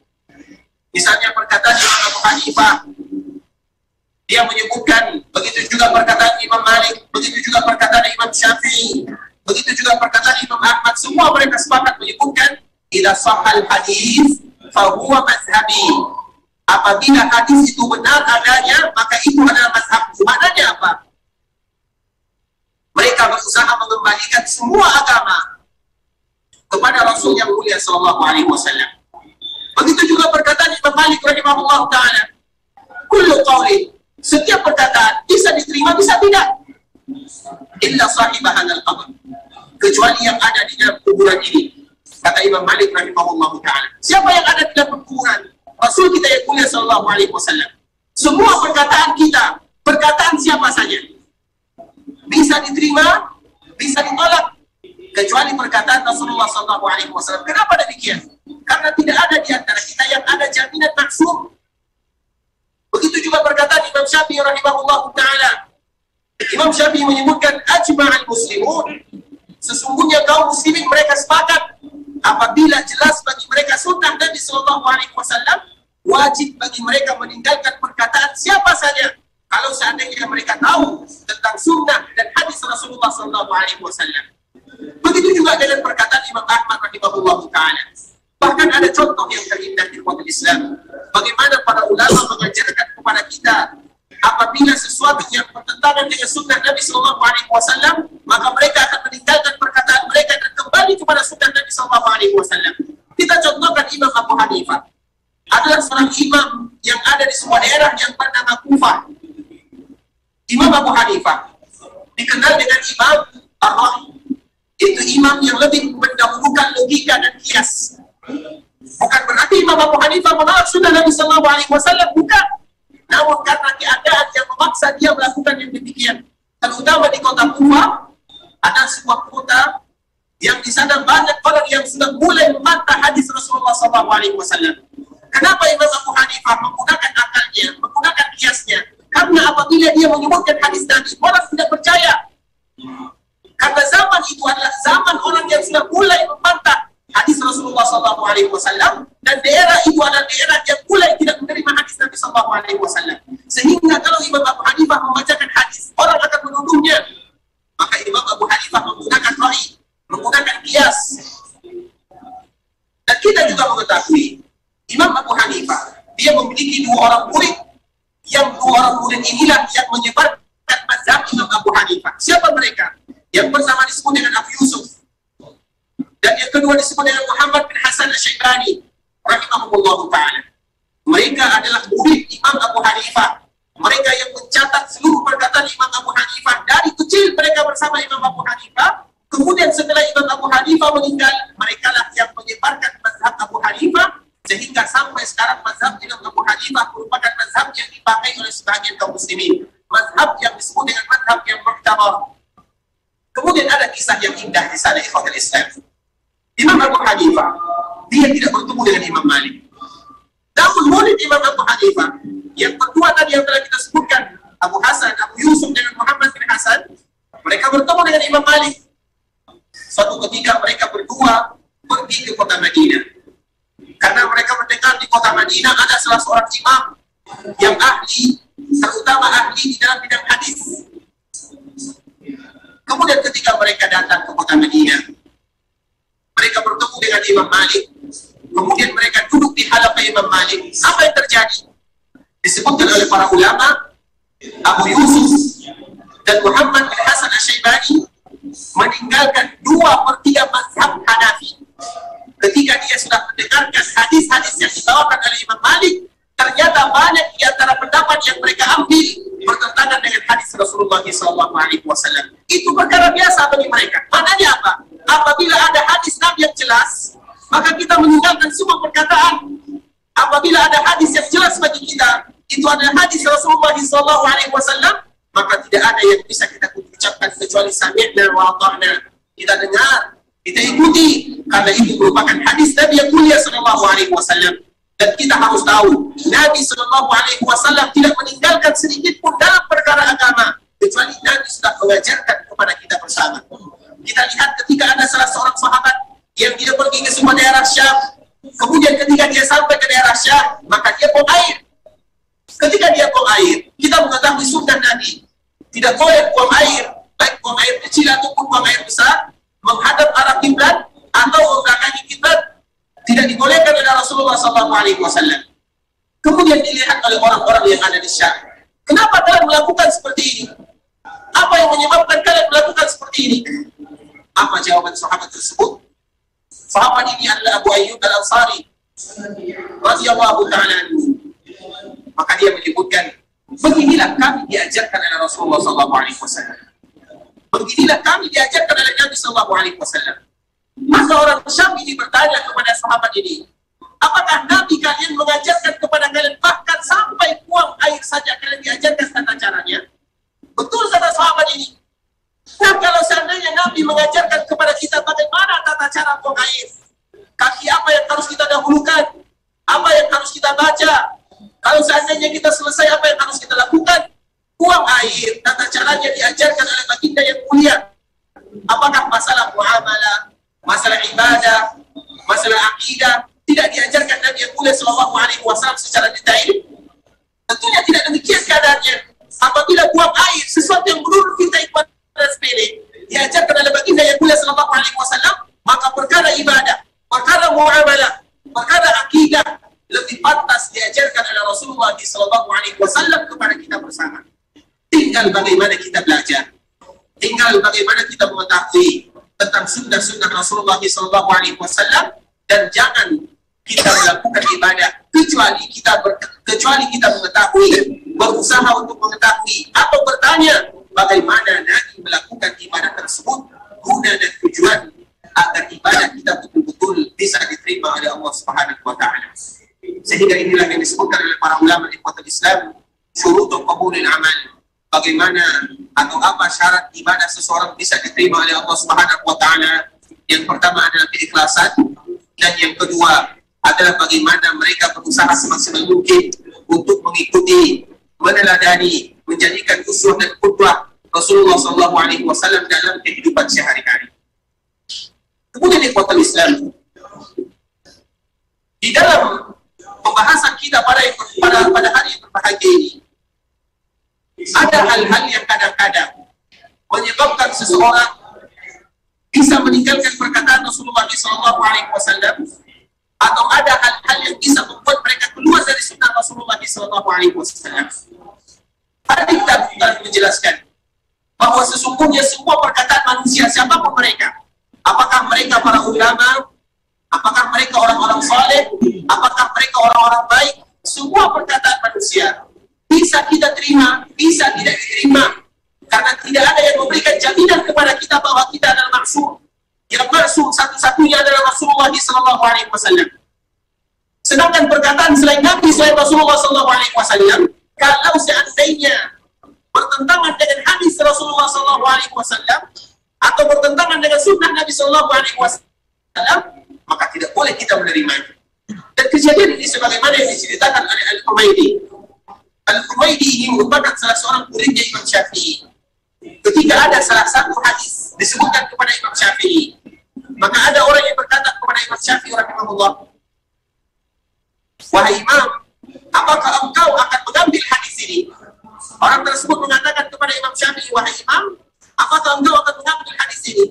Misalnya perkataan Imam Abu Hanifah, dia menyebutkan, begitu juga perkataan Imam Malik, begitu juga perkataan Imam Syafi'i, begitu juga perkataan Imam Ahmad, semua mereka sepakat menyebutkan idza sahhal hadis fa huwa mazhabi. Apabila hadis itu benar adanya, maka itu adalah mazhabku. Maknanya apa? Mereka berusaha mengembalikan semua agama kepada Rasul yang mulia sallallahu alaihi wasallam. Begitu juga perkataan Imam Malik rahimahullah taala, kullu qawli, setiap perkataan bisa diterima bisa tidak, illa sahibah hadzal qabr, kecuali yang ada di dalam kuburan ini. Kata Imam Malik rahimahullah taala, siapa yang ada di dalam kuburan Rasul kita yang mulia sallallahu alaihi wasallam? Semua perkataan kita, perkataan siapa saja bisa diterima, bisa ditolak, kecuali perkataan Rasulullah SAW. Kenapa demikian? Karena tidak ada di antara kita yang ada jaminan maksum. Begitu juga perkataan Imam Syafi'i rahimahullah ta'ala. Imam Syafi'i menyebutkan ajma'al muslimun, sesungguhnya kaum muslimin mereka sepakat apabila jelas bagi mereka sunnah Nabi SAW, wajib bagi mereka meninggalkan perkataan siapa saja kalau seandainya mereka tahu tentang sunnah dan hadis Rasulullah SAW. Begitu juga dengan perkataan Imam Ahmad rahimahullah ta'ala. Bahkan ada contoh yang terindah di umat Islam, bagaimana para ulama mengajarkan kepada kita apabila sesuatu yang bertentangan dengan sunnah Nabi SAW, maka mereka akan meninggalkan perkataan mereka dan kembali kepada sunnah Nabi SAW. Kita contohkan Imam Abu Hanifah adalah seorang imam yang ada di sebuah daerah yang bernama Kufah. Imam Abu Hanifah dikenal dengan Imam Ar-Ra'i, itu imam yang lebih mendahulukan logika dan kias. Bukan berarti Imam Abu Hanifah menolak sunnah Nabi SAW, bukan. Namun karena keadaan yang memaksa dia melakukan yang demikian. Terutama di kota Kufah, ada sebuah kota yang di sana banyak orang yang sudah mulai membantah hadis Rasulullah SAW. Kenapa Imam Abu Hanifah menggunakan akalnya, menggunakan kiasnya? Karena apabila dia menyebutkan hadis Nabi, orang tidak percaya. Karena zaman itu adalah zaman orang yang sudah mulai membantah hadis Rasulullah SAW, dan daerah itu adalah daerah yang mulai tidak menerima hadis Nabi SAW. Sehingga kalau Imam Abu Hanifah membacakan hadis, orang akan menuduhnya. Maka Imam Abu Hanifah menggunakan ra'i, menggunakan kias. Dan kita juga mengetahui Imam Abu Hanifah, dia memiliki dua orang murid, yang dua orang murid inilah yang menyebar mazhab Imam Abu Hanifah. Siapa mereka? Yang pertama disebut dengan Abu Yusuf, dan yang kedua disebut dengan Muhammad bin Hasan Asy-Syaibani rahimahullahu ta'ala. Mereka adalah murid Imam Abu Hanifah. Mereka yang mencatat seluruh perkataan Imam Abu Hanifah. Dari kecil mereka bersama Imam Abu Hanifah. Kemudian setelah Imam Abu Hanifah meninggal, mereka lah yang menyebarkan mazhab Abu Hanifah, sehingga sampai sekarang mazhab Imam Abu Hanifah merupakan mazhab yang dipakai oleh sebagian kaum muslimin. Mazhab yang disebut dengan mazhab yang mu'tabar. Kemudian ada kisah yang indah di sana, ikhwatul Islam. Imam Abu Hanifah, dia tidak bertemu dengan Imam Malik. Namun murid Imam Abu Hanifah, yang berdua tadi yang telah kita sebutkan, Abu Hasan, Abu Yusuf dengan Muhammad bin Hasan, mereka bertemu dengan Imam Malik. Suatu ketika mereka berdua pergi ke kota Madinah. Karena mereka mendengar di kota Madinah ada salah seorang imam yang ahli, terutama ahli di dalam bidang hadis. Kemudian ketika mereka datang ke kota Madinah, mereka bertemu dengan Imam Malik. Kemudian mereka duduk di halaman Imam Malik. Apa yang terjadi? Disebutkan oleh para ulama, Abu Yusuf dan Muhammad bin Hasan Asy-Syaibani meninggalkan 2/3 mazhab Hanafi. Ketika dia sudah mendengarkan hadis-hadis yang dibawakan oleh Imam Malik, ternyata banyak di antara pendapat yang mereka ambil bertentangan dengan hadis Rasulullah SAW. Itu perkara biasa bagi mereka. Maknanya apa? Apabila ada hadis Nabi yang jelas, maka kita meninggalkan semua perkataan. Apabila ada hadis yang jelas bagi kita, itu adalah hadis Rasulullah SAW, maka tidak ada yang bisa kita ucapkan kecuali sami'na wa ata'na. Kita dengar, kita ikuti, karena itu merupakan hadis Nabi yang mulia SAW. Dan kita harus tahu, Nabi SAW tidak meninggalkan sedikit pun dalam perkara agama, kecuali Nabi sudah mengajarkan kepada kita bersama. Kita lihat ketika ada salah seorang sahabat yang dia pergi ke sebuah daerah Syam, kemudian ketika dia sampai ke daerah Syam, maka dia buang air. Ketika dia buang air, kita mengetahui sunnah Nabi, tidak boleh buang air, baik buang air kecil ataupun buang air besar, menghadap arah kiblat atau membelakangi kiblat, tidak dibolehkan oleh Rasulullah SAW. Kemudian dilihat oleh orang-orang yang ada di Syam, kenapa kalian melakukan seperti ini? Apa yang menyebabkan kalian melakukan seperti ini? Apa jawaban sahabat tersebut? Sahabat ini adalah Abu Ayyub Al-Ansari radhiyallahu ta'ala anhu. Maka dia menyebutkan, beginilah kami diajarkan oleh Rasulullah SAW. Beginilah kami diajarkan oleh Nabi SAW. Maka orang Syam ini bertanya kepada sahabat ini, apakah Nabi kalian mengajarkan kepada kalian bahkan sampai buang air saja kalian diajarkan tata caranya? Betul kata sahabat ini. Nah, kalau seandainya Nabi mengajarkan kepada kita bagaimana tata cara buang air, kaki apa yang harus kita dahulukan, apa yang harus kita baca, kalau seandainya kita selesai apa yang harus kita lakukan, buang air, tata caranya diajarkan oleh baginda yang mulia. Apakah masalah muamalah, masalah ibadah, masalah akidah tidak diajarkan Nabi yang mulia SAW secara detail? Tentunya tidak demikian keadaannya. Apabila buang air, sesuatu yang menurut kita ibadah sepele, diajarkan oleh baginda yang mulia SAW, maka perkara ibadah, perkara muamalah, perkara akidah lebih pantas diajarkan oleh Rasulullah SAW kepada kita bersama. Tinggal bagaimana kita belajar, tinggal bagaimana kita mengetahui tentang sunnah-sunnah Rasulullah SAW, dan jangan kita melakukan ibadah kecuali kita mengetahui, berusaha untuk mengetahui atau bertanya bagaimana Nabi melakukan ibadah tersebut, guna dan tujuan agar ibadah kita betul-betul bisa diterima oleh Allah Subhanahu wa Ta'ala. Sehingga inilah yang disebutkan oleh para ulama ikhwatul Islam, syurutul qabulil amal. Bagaimana atau apa syarat ibadah seseorang bisa diterima oleh Allah Subhanahu wa Ta'ala? Yang pertama adalah keikhlasan, dan yang kedua adalah bagaimana mereka berusaha semaksimal mungkin untuk mengikuti, meneladani, menjadikan uswah dan qudwah Rasulullah SAW dalam kehidupan sehari-hari. Kemudian ikhwatul Islam, di dalam pembahasan kita pada hari yang berbahagia ini, ada hal-hal yang kadang-kadang menyebabkan seseorang bisa meninggalkan perkataan Rasulullah SAW, atau ada hal-hal yang bisa membuat mereka keluar dari sunnah Rasulullah SAW. Tadi kita menjelaskan bahwa sesungguhnya semua perkataan manusia, siapapun mereka, apakah mereka para ulama, apakah mereka orang-orang saleh, apakah mereka orang-orang baik, semua perkataan manusia bisa kita terima, bisa tidak diterima, karena tidak ada yang memberikan jaminan kepada kita bahwa kita adalah maksum. Yang maksum satu-satunya adalah Rasulullah SAW. Sedangkan perkataan selain Nabi, selain Rasulullah SAW, kalau seandainya bertentangan dengan hadis Rasulullah SAW atau bertentangan dengan sunnah Nabi SAW, maka tidak boleh kita menerimanya. Dan kejadian ini sebagaimana yang diceritakan oleh Al-Humaydi. Al-Humaydi ini merupakan salah seorang muridnya Imam Syafi'i. Ketika ada salah satu hadis disebutkan kepada Imam Syafi'i, maka ada orang yang berkata kepada Imam Syafi'i rahimahullah, wahai Imam, apakah engkau akan mengambil hadis ini? Orang tersebut mengatakan kepada Imam Syafi'i, wahai Imam, apakah engkau akan mengambil hadis ini?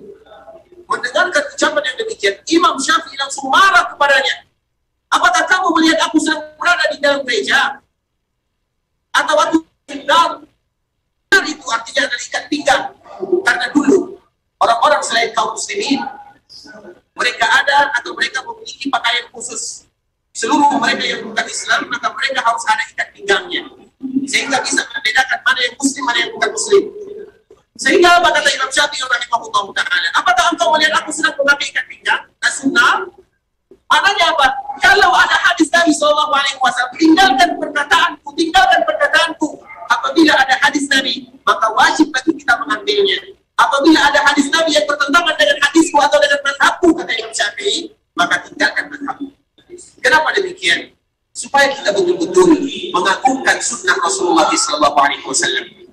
Mendengarkan ucapan yang demikian, Imam Syafi'i langsung marah kepadanya. Apakah kamu melihat aku sedang berada di dalam gereja? Atau aku tinggal? Itu artinya adalah ikat pinggang. Karena dulu orang-orang selain kaum muslimin, mereka ada atau mereka memiliki pakaian khusus. Seluruh mereka yang bukan Islam, maka mereka harus ada ikat pinggangnya, sehingga bisa membedakan mana yang muslim, mana yang bukan muslim. Sehingga apa kata Imam Syafi'i rahimahullah ta'ala, apakah engkau melihat aku sedang memakai ikat pinggang? Sunnah? Maknanya apa? Kalau ada hadis Nabi SAW, tinggalkan perkataanku. Apabila ada hadis Nabi, maka wajib bagi kita mengambilnya. Apabila ada hadis Nabi yang bertentangan dengan hadisku atau dengan mazhabku, kata Imam Syafi'i, maka tinggalkan mazhabku. Kenapa demikian? Supaya kita betul-betul mengagungkan sunnah Rasulullah SAW.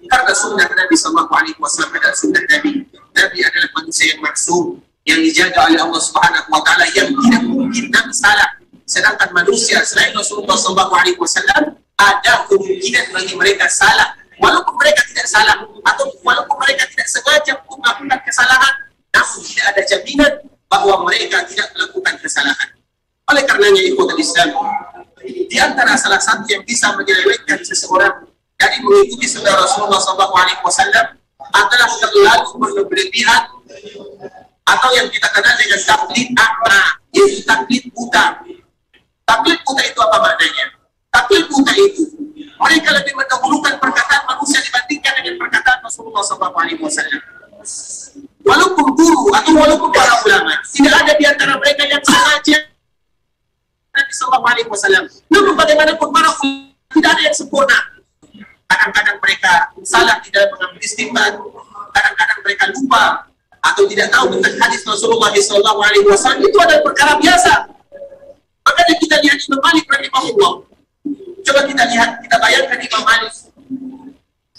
Karena sunnah Nabi SAW adalah sunnah Nabi. Nabi adalah manusia yang maksum, yang dijaga oleh Allah Subhanahu wa Ta'ala, yang tidak mungkin Nabi salah. Sedangkan manusia selain Rasulullah SAW ada kemungkinan bagi mereka salah, walaupun mereka tidak salah atau walaupun mereka tidak sengaja melakukan kesalahan, namun tidak ada jaminan bahwa mereka tidak melakukan kesalahan. Oleh karenanya ikhwatul Islam, di antara salah satu yang bisa menyelewengkan seseorang dari mengikuti sunnah Rasulullah SAW adalah terlalu berlebihan atau yang kita kenal dengan taklid a'ma, yaitu taklid buta. Taklid buta itu apa maknanya? Taklid buta itu mereka lebih mendahulukan perkataan manusia dibandingkan dengan perkataan Rasulullah SAW. Walaupun guru atau walaupun para ulama, tidak ada di antara mereka yang sengaja Nabi SAW. Namun bagaimanapun para ulama tidak ada yang sempurna. Kadang-kadang mereka salah di dalam mengambil istinbat, kadang-kadang mereka lupa atau tidak tahu tentang hadis Rasulullah SAW. Itu adalah perkara biasa. Makanya kita lihat Imam Malik rahimahullah. Coba kita lihat, kita bayangkan Imam Malik,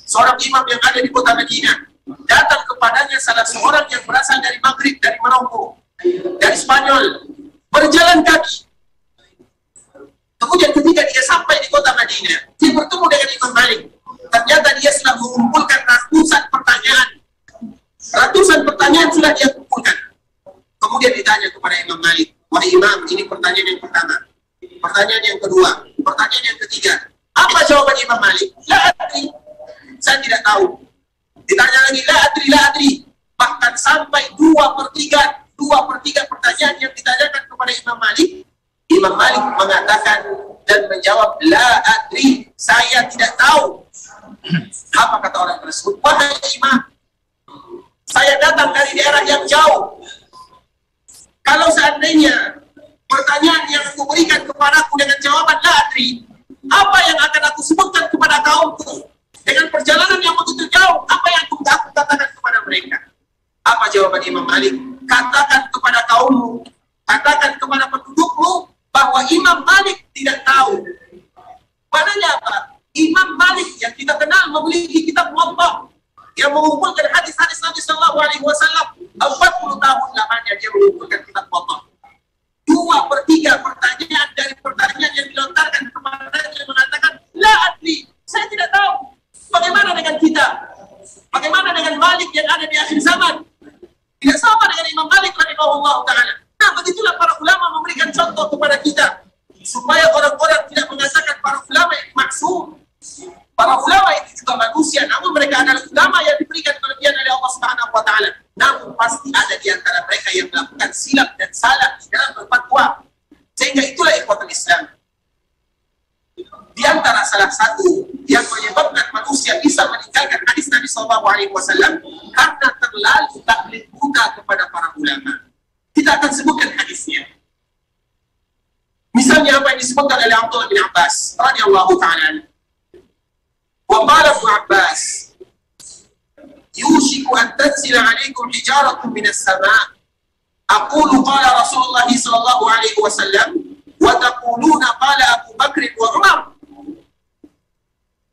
seorang imam yang ada di kota Madinah. Datang kepadanya salah seorang yang berasal dari Maghrib, dari Maroko, dari Spanyol, berjalan kaki. Kemudian ketika dia sampai di kota Madinah, dia bertemu dengan Imam Malik. Ternyata dia sudah mengumpulkan ratusan pertanyaan. Ratusan pertanyaan sudah dia kumpulkan. Kemudian ditanya kepada Imam Malik, wahai Imam, ini pertanyaan yang pertama. Pertanyaan yang kedua, pertanyaan yang ketiga. Apa jawaban Imam Malik? La adri. Saya tidak tahu. Ditanya lagi, la adri. Bahkan sampai 2/3 pertanyaan yang ditanyakan kepada Imam Malik, Imam Malik mengatakan dan menjawab, la adri, saya tidak tahu. Apa kata orang tersebut? Wahai Imam, saya datang dari daerah yang jauh. Kalau seandainya pertanyaan yang aku berikan kepadaku dengan jawaban la adri, apa yang akan aku sebutkan kepada kaumku? Dengan perjalanan yang begitu jauh, apa yang aku katakan kepada mereka? Apa jawaban Imam Malik? Katakan kepada kaummu, katakan kepada pendudukmu bahwa Imam Malik tidak tahu. Maknanya apa? Imam Malik yang kita kenal memiliki kitab Muwatta yang mengumpulkan hadis-hadis Nabi SAW. 40 tahun lamanya dia mengumpulkan kitab Muwatta. 2/3 pertanyaan dari pertanyaan yang dilontarkan kepadanya mengatakan la adri, saya tidak tahu. Bagaimana dengan kita? Bagaimana dengan Malik yang ada di akhir zaman? Tidak sama dengan Imam Malik rahimahullah ta'ala. Nah, begitulah para ulama memberikan contoh kepada kita supaya orang-orang tidak mengatakan para ulama yang maksum. Para Para ulama itu juga manusia, namun mereka adalah ulama yang diberikan kelebihan oleh Allah Subhanahu wa taala. Namun pasti ada di antara mereka yang melakukan silap dan salah di dalam berfatwa. Sehingga itulah ikhwatul Islam. Di antara salah satu yang menyebabkan manusia bisa meninggalkan hadis Nabi SAW karena terlalu taklid buta kepada para ulama. Kita akan sebutkan hadisnya. Misalnya apa yang disebutkan oleh Abdullah bin Abbas radhiyallahu ta'ala. Wa qala Ibnu Abbas, yushiku an tanzila 'alaikum hijaratun minas sama'. Aqulu qala Rasulullah sallallahu alaihi wasallam wa taquluna qala Abu Bakr wa Umar.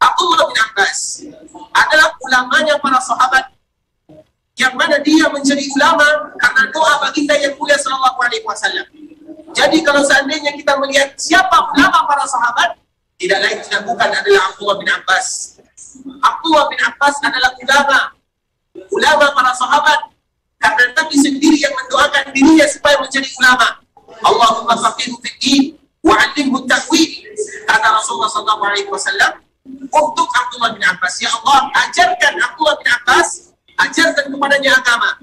Abdullah bin Abbas adalah ulamanya para sahabat yang mana dia menjadi ulama karena doa baginda yang mulia sallallahu alaihi wasallam. Jadi kalau seandainya kita melihat siapa ulama para sahabat, tidak lain tidak bukan adalah Abdullah bin Abbas. Abdullah bin Abbas adalah ulama para sahabat karena Nabi sendiri yang mendoakan dirinya supaya menjadi ulama. Allahumma faqihhu fid din wa 'allimhu at-ta'wil. Kata Rasulullah sallallahu alaihi wasallam untuk Abdullah bin Abbas, ya Allah, ajarkan Abdullah bin Abbas, ajarkan kepadanya agama.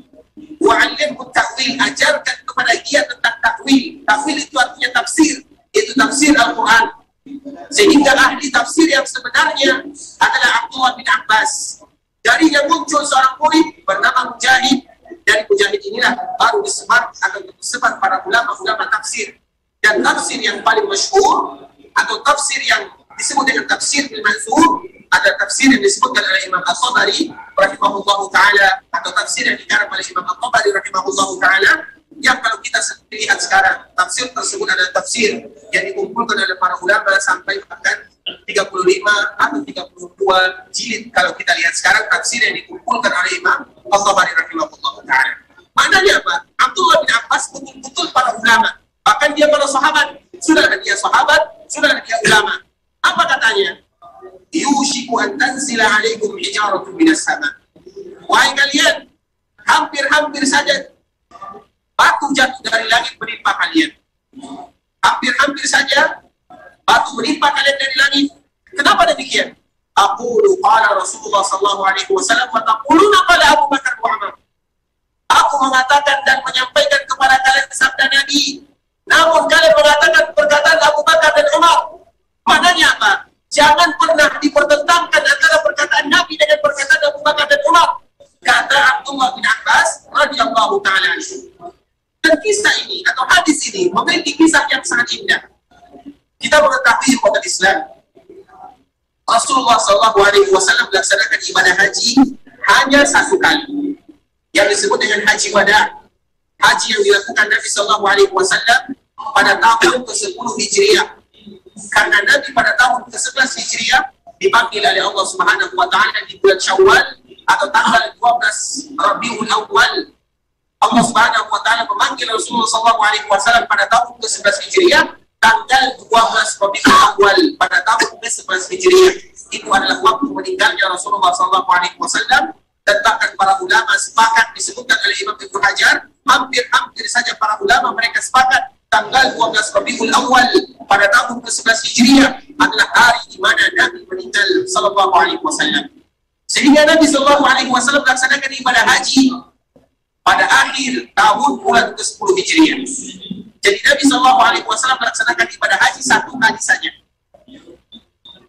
Wa 'allimhu at-ta'wil, ajarkan kepada dia tentang takwil. Takwil itu artinya tafsir, itu tafsir Al-Quran. Sehingga ahli tafsir yang sebenarnya adalah Abdullah bin Abbas. Darinya muncul seorang murid bernama Mujahid. Dari Mujahid inilah baru disebar atau tersebar para ulama-ulama tafsir. Dan tafsir yang paling masyhur atau tafsir yang disebut dengan tafsir bil-mansur, ada tafsir yang disebutkan oleh Imam At-Tabari rahimahullahu ta'ala, atau tafsir yang dikarang oleh Imam At-Tabari rahimahullahu ta'ala, yang kalau kita lihat sekarang, tafsir tersebut adalah tafsir yang dikumpulkan oleh para ulama sampai bahkan 35 atau 32 jilid. Kalau kita lihat sekarang, tafsir yang dikumpulkan oleh Imam At-Tabari rahimahullahu ta'ala. Maknanya apa? Abdullah bin Abbas betul-betul para ulama. Bahkan dia para sahabat. Sudah dia sahabat, sudah dia ulama. Apa katanya? Yushiku an tanzila 'alaikum hijaratun minas sama'. Wahai kalian, hampir-hampir saja batu jatuh dari langit menimpa kalian. Hampir-hampir saja batu menimpa kalian dari langit. Kenapa demikian? Aqulu qala Rasulullah sallallahu alaihi wasallam wa taquluna qala Abu Bakar wa Umar. Aku mengatakan dan menyampaikan kepada kalian sabda Nabi, namun kalian mengatakan perkataan Abu Bakar dan Umar. Maknanya apa? Jangan pernah dipertentangkan antara perkataan Nabi dengan perkataan Abu Bakar dan Umar. Kata Abdullah bin Abbas radhiyallahu ta'ala. Dan kisah ini atau hadis ini memiliki kisah yang sangat indah. Kita mengetahui pada Islam, Rasulullah SAW melaksanakan ibadah haji hanya satu kali, yang disebut dengan haji wada. Haji yang dilakukan Nabi SAW pada tahun ke-10 Hijriah. Karena Nabi pada tahun ke-11 Hijriah dipanggil oleh Allah Subhanahu wa taala di bulan Syawal atau tanggal 12 Rabiul Awal. Allah Subhanahu wa taala memanggil Rasulullah SAW pada tahun ke-11 Hijriah tanggal 12 Rabiul Awal pada tahun ke-11 Hijriah. Itu adalah waktu meninggalnya Rasulullah SAW. Dan bahkan para ulama sepakat, disebutkan oleh Imam Ibnu Hajar, hampir-hampir saja para ulama mereka sepakat tanggal 12 Rabiul Awal pada tahun ke-11 Hijriah adalah hari di mana Nabi meninggal sallallahu alaihi wasallam. Sehingga Nabi sallallahu alaihi wasallam melaksanakan ibadah haji pada akhir tahun bulan ke-10 Hijriah. Jadi Nabi sallallahu alaihi wasallam melaksanakan ibadah haji satu kali saja.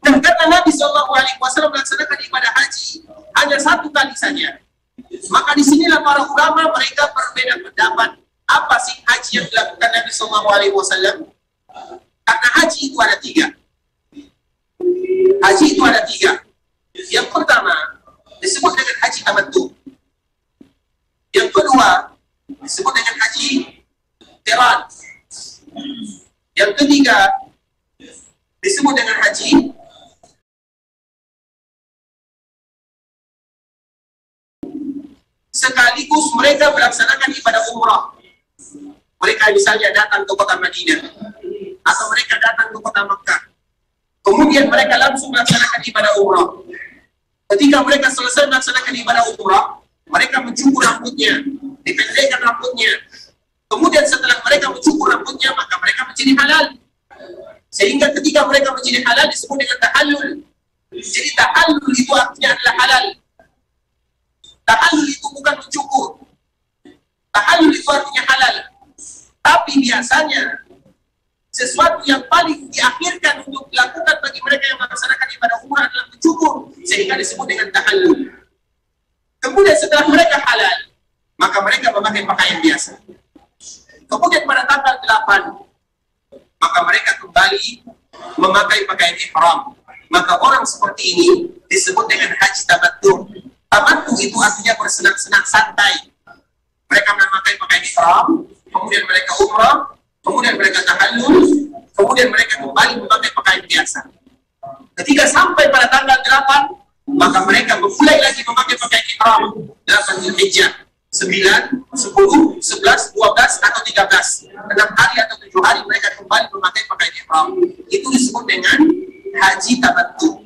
Dan karena Nabi sallallahu alaihi wasallam melaksanakan ibadah haji hanya satu kali saja, maka disinilah para ulama mereka berbeda pendapat. Apa sih haji yang dilakukan Nabi sallallahu alaihi wasallam? Karena haji itu ada tiga. Haji itu ada tiga. Yang pertama disebut dengan haji tamattu. Yang kedua disebut dengan haji qiran. Yang ketiga disebut dengan haji sekaligus mereka melaksanakan ibadah umrah. Mereka misalnya datang ke kota Madinah atau mereka datang ke kota Makkah, kemudian mereka langsung melaksanakan ibadah umrah. Ketika mereka selesai melaksanakan ibadah umrah, mereka mencukur rambutnya, dipendekkan rambutnya. Kemudian setelah mereka mencukur rambutnya, maka mereka menjadi halal. Sehingga ketika mereka menjadi halal disebut dengan tahallul. Jadi tahallul itu artinya adalah halal. Tahallul itu bukan mencukur. Tahallul itu artinya halal. Tapi biasanya sesuatu yang paling diakhirkan untuk dilakukan bagi mereka yang melaksanakan ibadah umrah adalah mencukur, sehingga disebut dengan tahallul. Kemudian setelah mereka halal, maka mereka memakai pakaian biasa. Kemudian pada tanggal 8, maka mereka kembali memakai pakaian ihram. Maka orang seperti ini disebut dengan haji tamattu. Tamattu itu artinya bersenang-senang santai. Mereka memakai pakaian ihram, kemudian mereka umrah, kemudian mereka tahallul, kemudian mereka kembali memakai pakaian biasa. Ketika sampai pada tanggal 8, maka mereka memulai lagi memakai pakaian ihram. 8 Zulhijjah, 9, 10, 11, 12, atau 13. 6 hari atau 7 hari mereka kembali memakai pakaian ihram. Itu disebut dengan haji tamattu.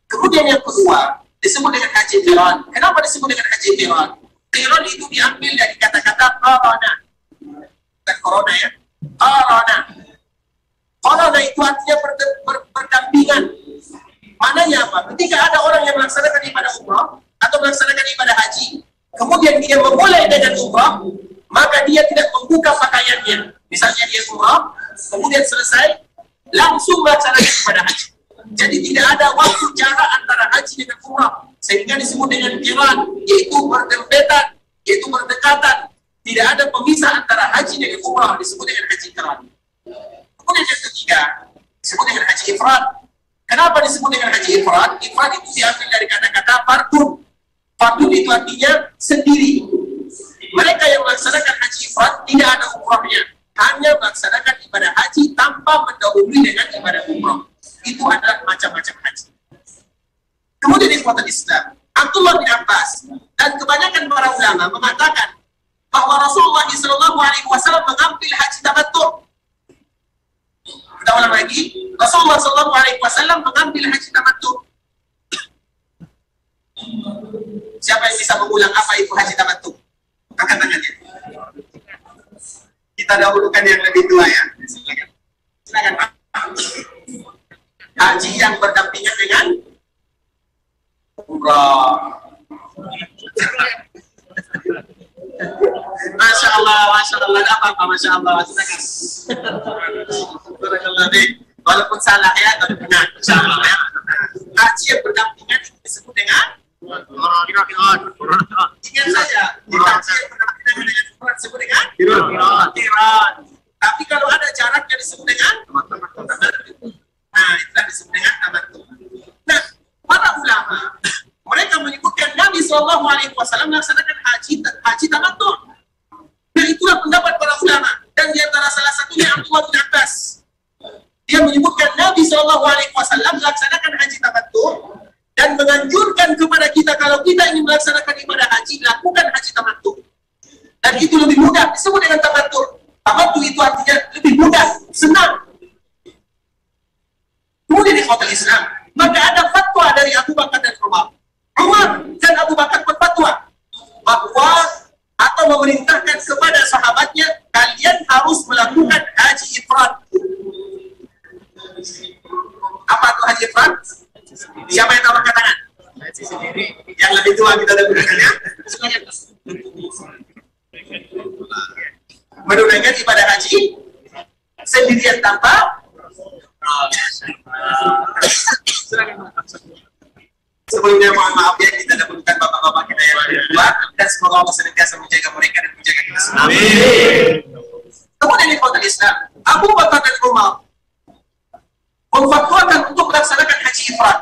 Kemudian yang kedua disebut dengan haji qiran. Kenapa disebut dengan haji qiran? Qiran itu diambil dari kata-kata qarana. Bukan corona ya. Qarana. Qarana itu artinya berdampingan. Maknanya apa? Ketika ada orang yang melaksanakan ibadah umrah atau melaksanakan ibadah haji, kemudian dia memulai dengan umrah, maka dia tidak membuka pakaiannya. Misalnya dia umrah, kemudian selesai, langsung melaksanakan ibadah haji. Jadi tidak ada waktu jarak antara haji dengan umrah, sehingga disebut dengan qiran, yaitu berdempetan, yaitu berdekatan. Tidak ada pemisah antara haji dengan umrah, disebut dengan haji qiran. Kemudian yang ketiga disebut dengan haji ifrad. Kenapa disebut dengan haji ifrad? Ifrad itu diambil dari kata-kata fardun. Fardun itu artinya sendiri. Mereka yang melaksanakan haji ifrad tidak ada umrahnya, hanya melaksanakan ibadah haji tanpa mendahului dengan ibadah umrah. Itu adalah macam-macam haji. Kemudian ikhwatul Islam, Abdullah bin Abbas dan kebanyakan para ulama mengatakan bahwa Rasulullah SAW mengambil haji tamattu. Kita ulang lagi, Rasulullah SAW mengambil haji tamattu. Siapa yang bisa mengulang apa itu haji tamattu? Angkat tangannya. Kita dahulukan yang lebih tua ya. Silakan. Silakan Pak. Haji yang berdampingan dengan umrah. Masya Allah, ada apa-apa, Masya Allah. Silakan. Walaupun salah ya, tapi benar. Masya Allah ya. Haji yang berdampingan disebut dengan ingat saja, haji yang berdampingan dengan umrah disebut dengan qiran. Tapi kalau ada jaraknya disebut dengan tamattu. Nah, itulah disebut dengan tamattu. Nah, para ulama mereka menyebutkan Nabi SAW melaksanakan haji tamattu. Nah, itulah pendapat para ulama. Dan di antara salah satunya Abdullah bin Abbas. Dia menyebutkan Nabi SAW melaksanakan haji tamattu dan menganjurkan kepada kita kalau kita ingin melaksanakan ibadah haji, lakukan haji tamattu. Dan itu lebih mudah, disebut dengan tamattu. Tamattu itu artinya lebih mudah, senang. Kemudian di ikhwatul Islam, maka ada fatwa dari Abu Bakar dan Umar. Umar dan Abu Bakar berfatwa bahwa atau memerintahkan kepada sahabatnya, kalian harus melakukan haji ifrad. Apa itu haji ifrad? Siapa yang tahu angkat tangan? Haji sendiri. Yang lebih tua kita dapatkan ya. Menunaikan ibadah haji sendirian tanpa sebelumnya mohon maaf ya, kita dapatkan bapak-bapak kita yang berdua, dan semoga Allah senantiasa menjaga mereka dan menjaga kita semua. Kemudian di ikhwatul Islam, Abu Bakar dan Umar memfatwakan untuk melaksanakan haji ifrad.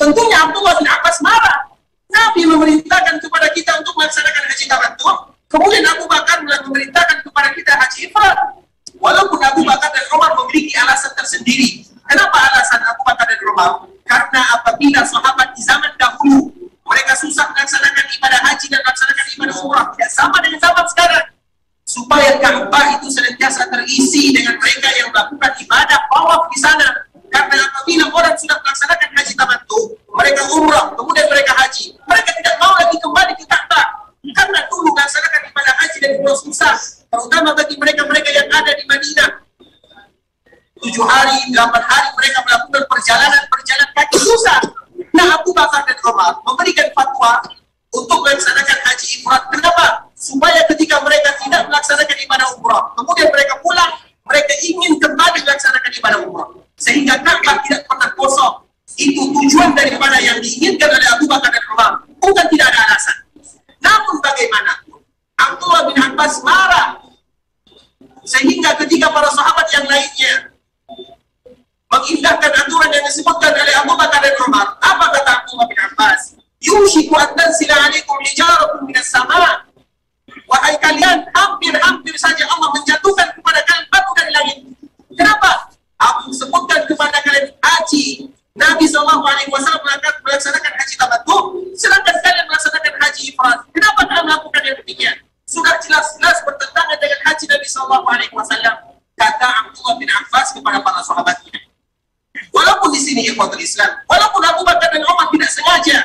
Tentunya Abdullah bin Abbas marah. Nabi memerintahkan kepada kita untuk melaksanakan haji tamattu, kemudian Abu Bakar memerintahkan kepada kita haji ifrad. Walaupun Abu Bakar dan Umar memiliki alasan tersendiri. Kenapa alasan Abu Bakar dan Umar? Karena apabila sahabat di zaman dahulu mereka susah melaksanakan ibadah haji dan melaksanakan ibadah umrah, tidak sama dengan zaman sekarang. Supaya Ka'bah itu senantiasa terisi dengan mereka yang melakukan ibadah tawaf di sana. Karena apabila orang sudah melaksanakan haji tamattu, mereka umrah, kemudian mereka haji, mereka tidak mau lagi kembali ke Ka'bah. Karena dulu melaksanakan ibadah haji dan umrah susah, terutama bagi mereka-mereka yang ada di Madinah. 7 hari, 8 hari mereka melakukan perjalanan Umar memberikan fatwa untuk melaksanakan haji ifrat. Kenapa? Supaya ketika mereka tidak melaksanakan ibadah umrah, kemudian mereka pulang, mereka ingin kembali melaksanakan ibadah umrah. Sehingga Ka'bah tidak pernah kosong. Itu tujuan daripada yang diinginkan oleh Abu Bakar dan Umar. Bukan tidak ada alasan. Namun bagaimanapun, Abdullah bin Abbas marah. Sehingga ketika para sahabat yang lainnya mengindahkan aturan yang disebutkan oleh Abu Bakar dan Umar, apa kata Abdullah bin Abbas? Yushiku an tansila alaikum hijaratun minas sama'. Wahai kalian, hampir-hampir saja Allah menjatuhkan kepada kalian batu dari langit. Kenapa? Aku sebutkan kepada kalian haji. Nabi SAW melaksanakan haji tamattu, sedangkan kalian melaksanakan haji ifrad. Kenapa kalian melakukan yang demikian? Sudah jelas-jelas bertentangan dengan haji Nabi SAW. Kata Abdullah bin Abbas kepada para sahabatnya. Walaupun di sini ikhwatul Islam, walaupun Abu Bakar dan Umar tidak sengaja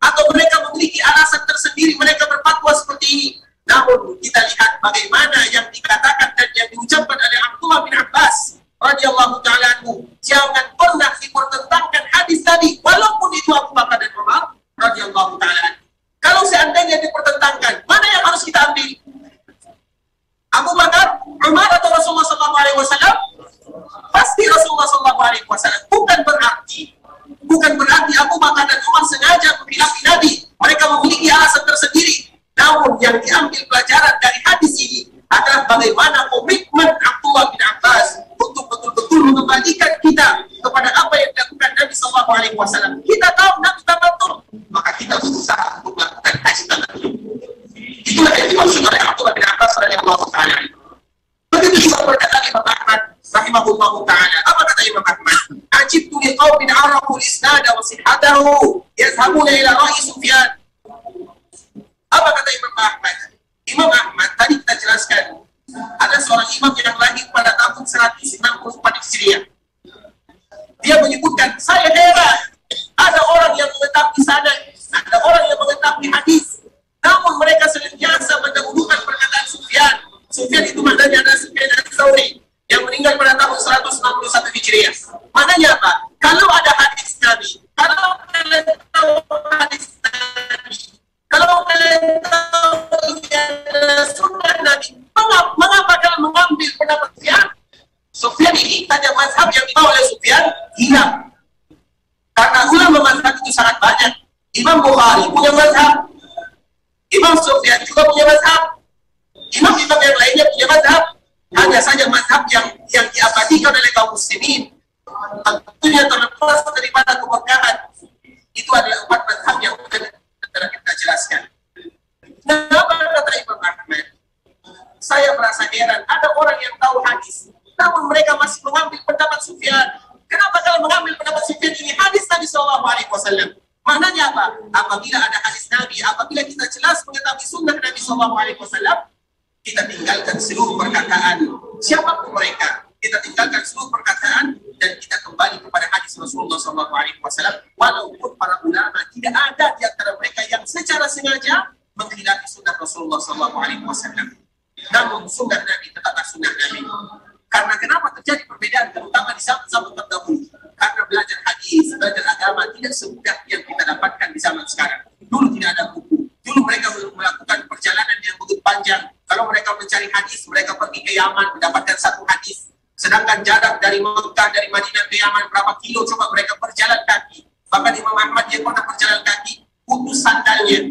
atau mereka memiliki alasan tersendiri mereka berfatwa seperti ini, namun kita lihat bagaimana yang dikatakan dan yang diucapkan oleh Abdullah bin Abbas radhiyallahu ta'ala anhu, jangan pernah dipertentangkan hadis tadi, walaupun itu Abu Bakar dan Umar radhiyallahu ta'ala anhu. Kalau seandainya dipertentangkan, mana yang harus kita ambil? Abu Bakar, Umar atau Rasulullah SAW? Pasti Rasulullah SAW. Bukan berarti Abu Bakar dan Umar sengaja menghilafi Nabi. Mereka memiliki alasan tersendiri. Namun yang diambil pelajaran dari hadis ini adalah bagaimana komitmen Abdullah bin Abbas untuk betul-betul mengembalikan kita kepada apa yang dilakukan Nabi SAW. Kita tahu Nabi tamattu, maka kita berusaha untuk melakukan haji tamattu. Itulah yang dimaksud oleh Abdullah bin Abbas radhiyallahu ta'ala. Begitu juga berkata Imam Ahmad rahimahullahu ta'ala. Apa kata Imam Ahmad? Ajibtu liqaumin arafu al-isnada wa sihhatahu yazhabuna ila ra'i Sufyan. Apa kata Imam Ahmad? Imam Ahmad tadi kita jelaskan ada seorang imam yang lahir pada tahun 164 Hijriah. Dia menyebutkan, saya heran ada orang yang mengetahui sanad, ada orang yang mengetahui hadis, namun mereka senantiasa mendahulukan perkataan Sufyan. Sufyan itu maknanya adalah Sufyan al-Thawri yang meninggal pada tahun 161 Hijriah. Maknanya apa? Kalau ada hadis Nabi, kalau kalian tahu hadis Nabi, kalau kalian tahu sunnah Nabi, mengapa kalian mengambil pendapat Sufyan? Sufyan ini tanya mazhab yang dibawa oleh Sufyan hilang. Karena ulama mazhab itu sangat banyak. Imam Bukhari punya mazhab, Imam Sufyan juga punya mazhab, imam-imam yang lainnya punya mazhab. Hanya saja mazhab yang diabadikan oleh kaum muslimin, tentunya terlepas daripada keberkahan, itu adalah 4 mazhab yang telah kita jelaskan. Kenapa kata Imam Ahmad? Saya merasa heran, ada orang yang tahu hadis, namun mereka masih mengambil pendapat Sufyan. Kenapa kalian mengambil pendapat Sufyan ini? Hadis Nabi SAW. Maknanya apa? Apabila ada hadis Nabi, apabila kita jelas mengetahui sunnah Nabi SAW, kita tinggalkan seluruh perkataan siapapun mereka. Kita tinggalkan seluruh perkataan dan kita kembali kepada hadis Rasulullah SAW. Walaupun para ulama tidak ada di antara mereka yang secara sengaja mengkhilafi sunnah Rasulullah SAW. Namun sunnah Nabi tetaplah sunnah Nabi. Karena kenapa terjadi perbedaan terutama di zaman-zaman terdahulu? Karena belajar hadis, belajar agama tidak semudah yang kita dapatkan di zaman sekarang. Dulu tidak ada buku. Dulu mereka melakukan perjalanan yang begitu panjang. Kalau mereka mencari hadis, mereka pergi ke Yaman mendapatkan satu hadis. Sedangkan jarak dari Mekah, dari Madinah ke Yaman berapa kilo, coba mereka berjalan kaki. Bahkan Imam Ahmad dia pernah berjalan kaki, putus sandalnya.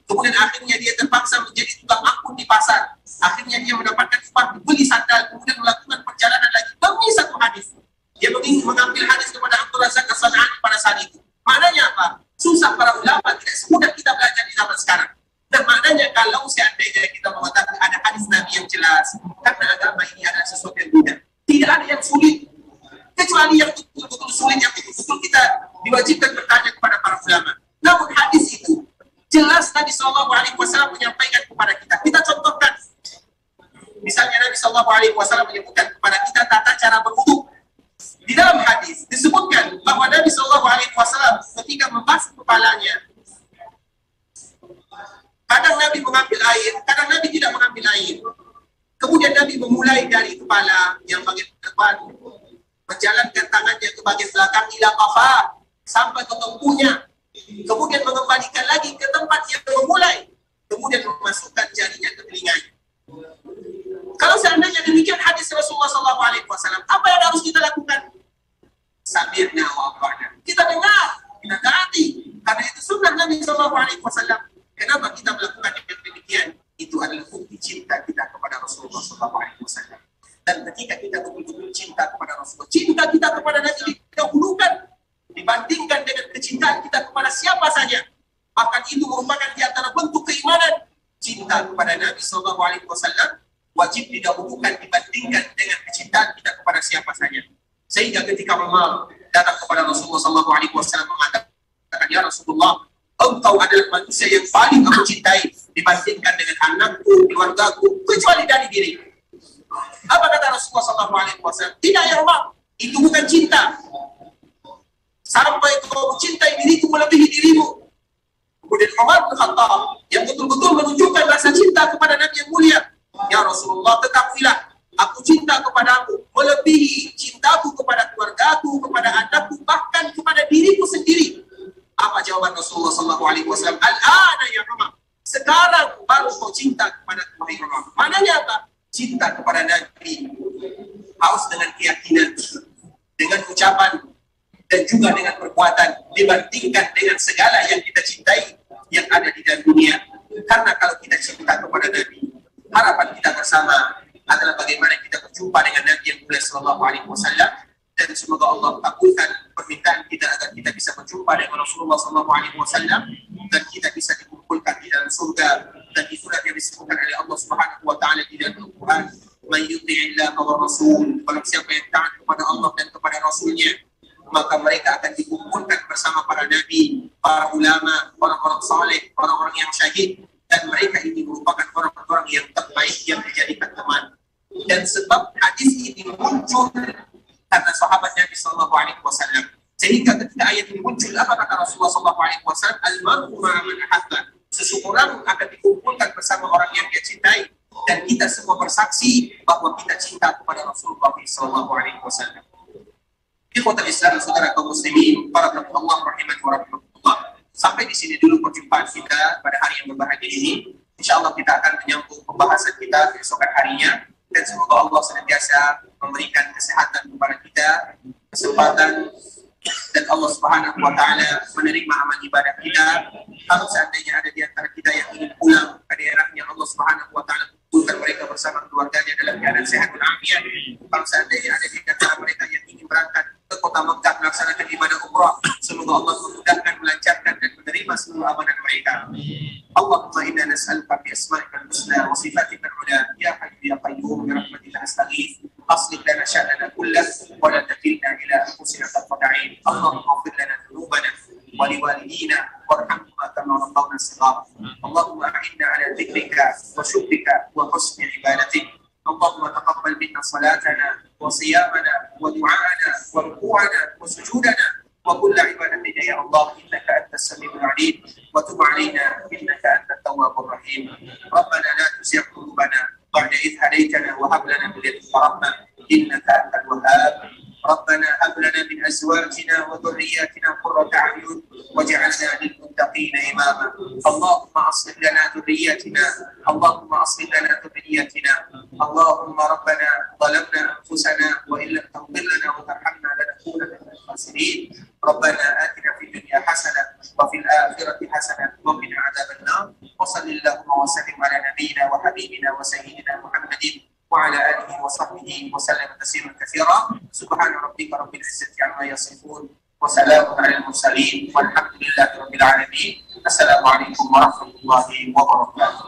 Kemudian akhirnya dia terpaksa menjadi tukang angkut di pasar. Akhirnya dia mendapatkan upah, beli sandal, kemudian melakukan perjalanan lagi demi satu hadis. Dia mengambil hadis kepada Abdul Razak As-San'ani pada saat itu. Maknanya apa? Susah para ulama, tidak semudah kita belajar di zaman sekarang. Dan maknanya kalau seandainya kita mengatakan ada hadis Nabi yang jelas, karena agama ini adalah sesuatu yang mudah. Tidak ada yang sulit, kecuali yang betul-betul sulit, yang betul-betul kita diwajibkan bertanya kepada para ulama. Namun hadis itu jelas Nabi SAW menyampaikan kepada kita. Kita contohkan. Misalnya Nabi SAW menyebutkan kepada kita tata cara berwudu. Di dalam hadis disebutkan bahwa Nabi SAW ketika membasuh kepalanya, kadang Nabi mengambil air, kadang Nabi tidak mengambil air. Kemudian Nabi memulai dari kepala yang bagian depan, menjalankan tangannya ke bagian belakang ila qafa, sampai ke tempuhnya. kemudian mengembalikan lagi ke tempat yang memulai, kemudian memasukkan jarinya ke telinganya. Kalau seandainya demikian hadis Rasulullah SAW, apa yang harus kita lakukan? Samirna wa ata'na. Kita dengar, kita taati, karena itu sunnah Nabi SAW. Kenapa kita melakukan yang demikian? Itu adalah bukti cinta kita kepada Rasulullah SAW. Dan ketika kita betul-betul cinta kepada Rasulullah, cinta kita kepada Nabi didahulukan dibandingkan dengan kecintaan kita kepada siapa saja. Bahkan itu merupakan di antara bentuk keimanan. Cinta kepada Nabi SAW wajib didahulukan dibandingkan dengan kecintaan kita kepada siapa saja. Sehingga ketika Umar datang kepada Rasulullah SAW mengatakan, ya Rasulullah, engkau adalah manusia yang paling aku cintai dibandingkan dengan anakku, keluargaku, kecuali dari diri. Apa kata Rasulullah SAW? Tidak ya Umar, itu bukan cinta. Sampai kau mencintai diriku melebihi dirimu. Kemudian Umar bin Khattab yang betul-betul menunjukkan rasa cinta kepada Nabi yang mulia. Ya Rasulullah, ketahuilah, aku cinta kepadamu melebihi cintaku kepada keluargaku, kepada anakku, bahkan kepada diriku sendiri. Apa jawaban Rasulullah SAW? Al-ana ya Umar, sekarang baru kau cinta kepada Nabi Umar. Maknanya apa? Cinta kepada Nabi harus dengan keyakinan, dengan ucapan, dan juga dengan perbuatan, dibandingkan dengan segala yang kita cintai yang ada di dalam dunia. Karena kalau kita cinta kepada Nabi, harapan kita bersama adalah bagaimana kita berjumpa dengan Nabi yang mulia SAW, dan semoga Allah kabulkan permintaan kita agar kita bisa berjumpa dengan Rasulullah SAW dan kita bisa dikumpulkan di dalam surga. Dan itulah yang disebutkan oleh Allah Subhanahu wa taala di dalam Al-Qur'an, "Man yuti'illah wa rasul", barang siapa yang taat kepada Allah dan kepada Rasulnya, maka mereka akan dikumpulkan bersama para nabi, para ulama, orang-orang saleh, orang-orang yang syahid, dan mereka ini merupakan orang-orang yang terbaik yang dijadikan teman. Dan sebab hadis ini muncul karena sahabat Nabi SAW. Sehingga ketika ayat ini muncul, apa kata Rasulullah SAW? Al-mar'u ma'a man ahabba. Seseorang akan dikumpulkan bersama orang yang dia cintai, dan kita semua bersaksi bahwa kita cinta kepada Rasulullah SAW. Ikhwatul Islam, saudara kaum muslimin, para tamu Allah rahimah wa rahmatullah. Sampai di sini dulu perjumpaan kita pada hari yang berbahagia ini. Insyaallah kita akan menyambung pembahasan kita keesokan harinya, dan semoga Allah senantiasa memberikan kesehatan kepada kita, kesempatan, dan Allah Subhanahu wa taala menerima amal ibadah kita. Kalau seandainya ada di antara kita yang ingin pulang ke daerahnya, Allah Subhanahu wa taala kumpulkan mereka bersama keluarganya dalam keadaan sehat dan afiat. Kalau seandainya ada di antara mereka yang ingin berangkat ke kota Mekah melaksanakan ibadah umrah, semoga Allah memudahkan, melancarkan, dan menerima seluruh amalan mereka. Allahumma inna nas'aluka bi asma'ikal husna wa sifatikal ula, ya hayyu ya qayyum bi rahmatika astaghits. أصلح لنا شأننا كله ولا تكلنا إلى أنفسنا طرفة عين. اللهم اغفر لنا ذنوبنا ولوالدينا وارحمهما كما ربونا صغارا. اللهم أعنا على ذكرك وشكرك وحسن عبادتك. اللهم تقبل منا صلاتنا وصيامنا ودعاءنا وركوعنا وسجودنا وكل عبادتنا يا الله، إنك أنت السميع العليم، وتب علينا إنك أنت التواب الرحيم. ربنا لا تزغ قلوبنا بعد إذ هديتنا وهب لنا من لدنك رحمة إنك أنت الوهاب. ربنا هب لنا من أزواجنا وذرياتنا قرة أعين واجعلنا للمتقين إماما. اللهم أصلح لنا ذرياتنا، اللهم أصلح لنا ذرياتنا. اللهم ربنا ظلمنا أنفسنا وإن لم تغفر لنا وترحمنا لنكونن من الخاسرين. ربنا آتنا في الدنيا حسنة وفي الآخرة حسنة وقنا عذاب النار. وصل اللهم وسلم على نبينا وحبيبنا وسيدنا محمد وعلى آله وصحبه وسلم تسليما كثيرا. سبحان ربك رب العزة عما يصفون وسلام على المرسلين والحمد لله رب العالمين. السلام عليكم ورحمة الله وبركاته.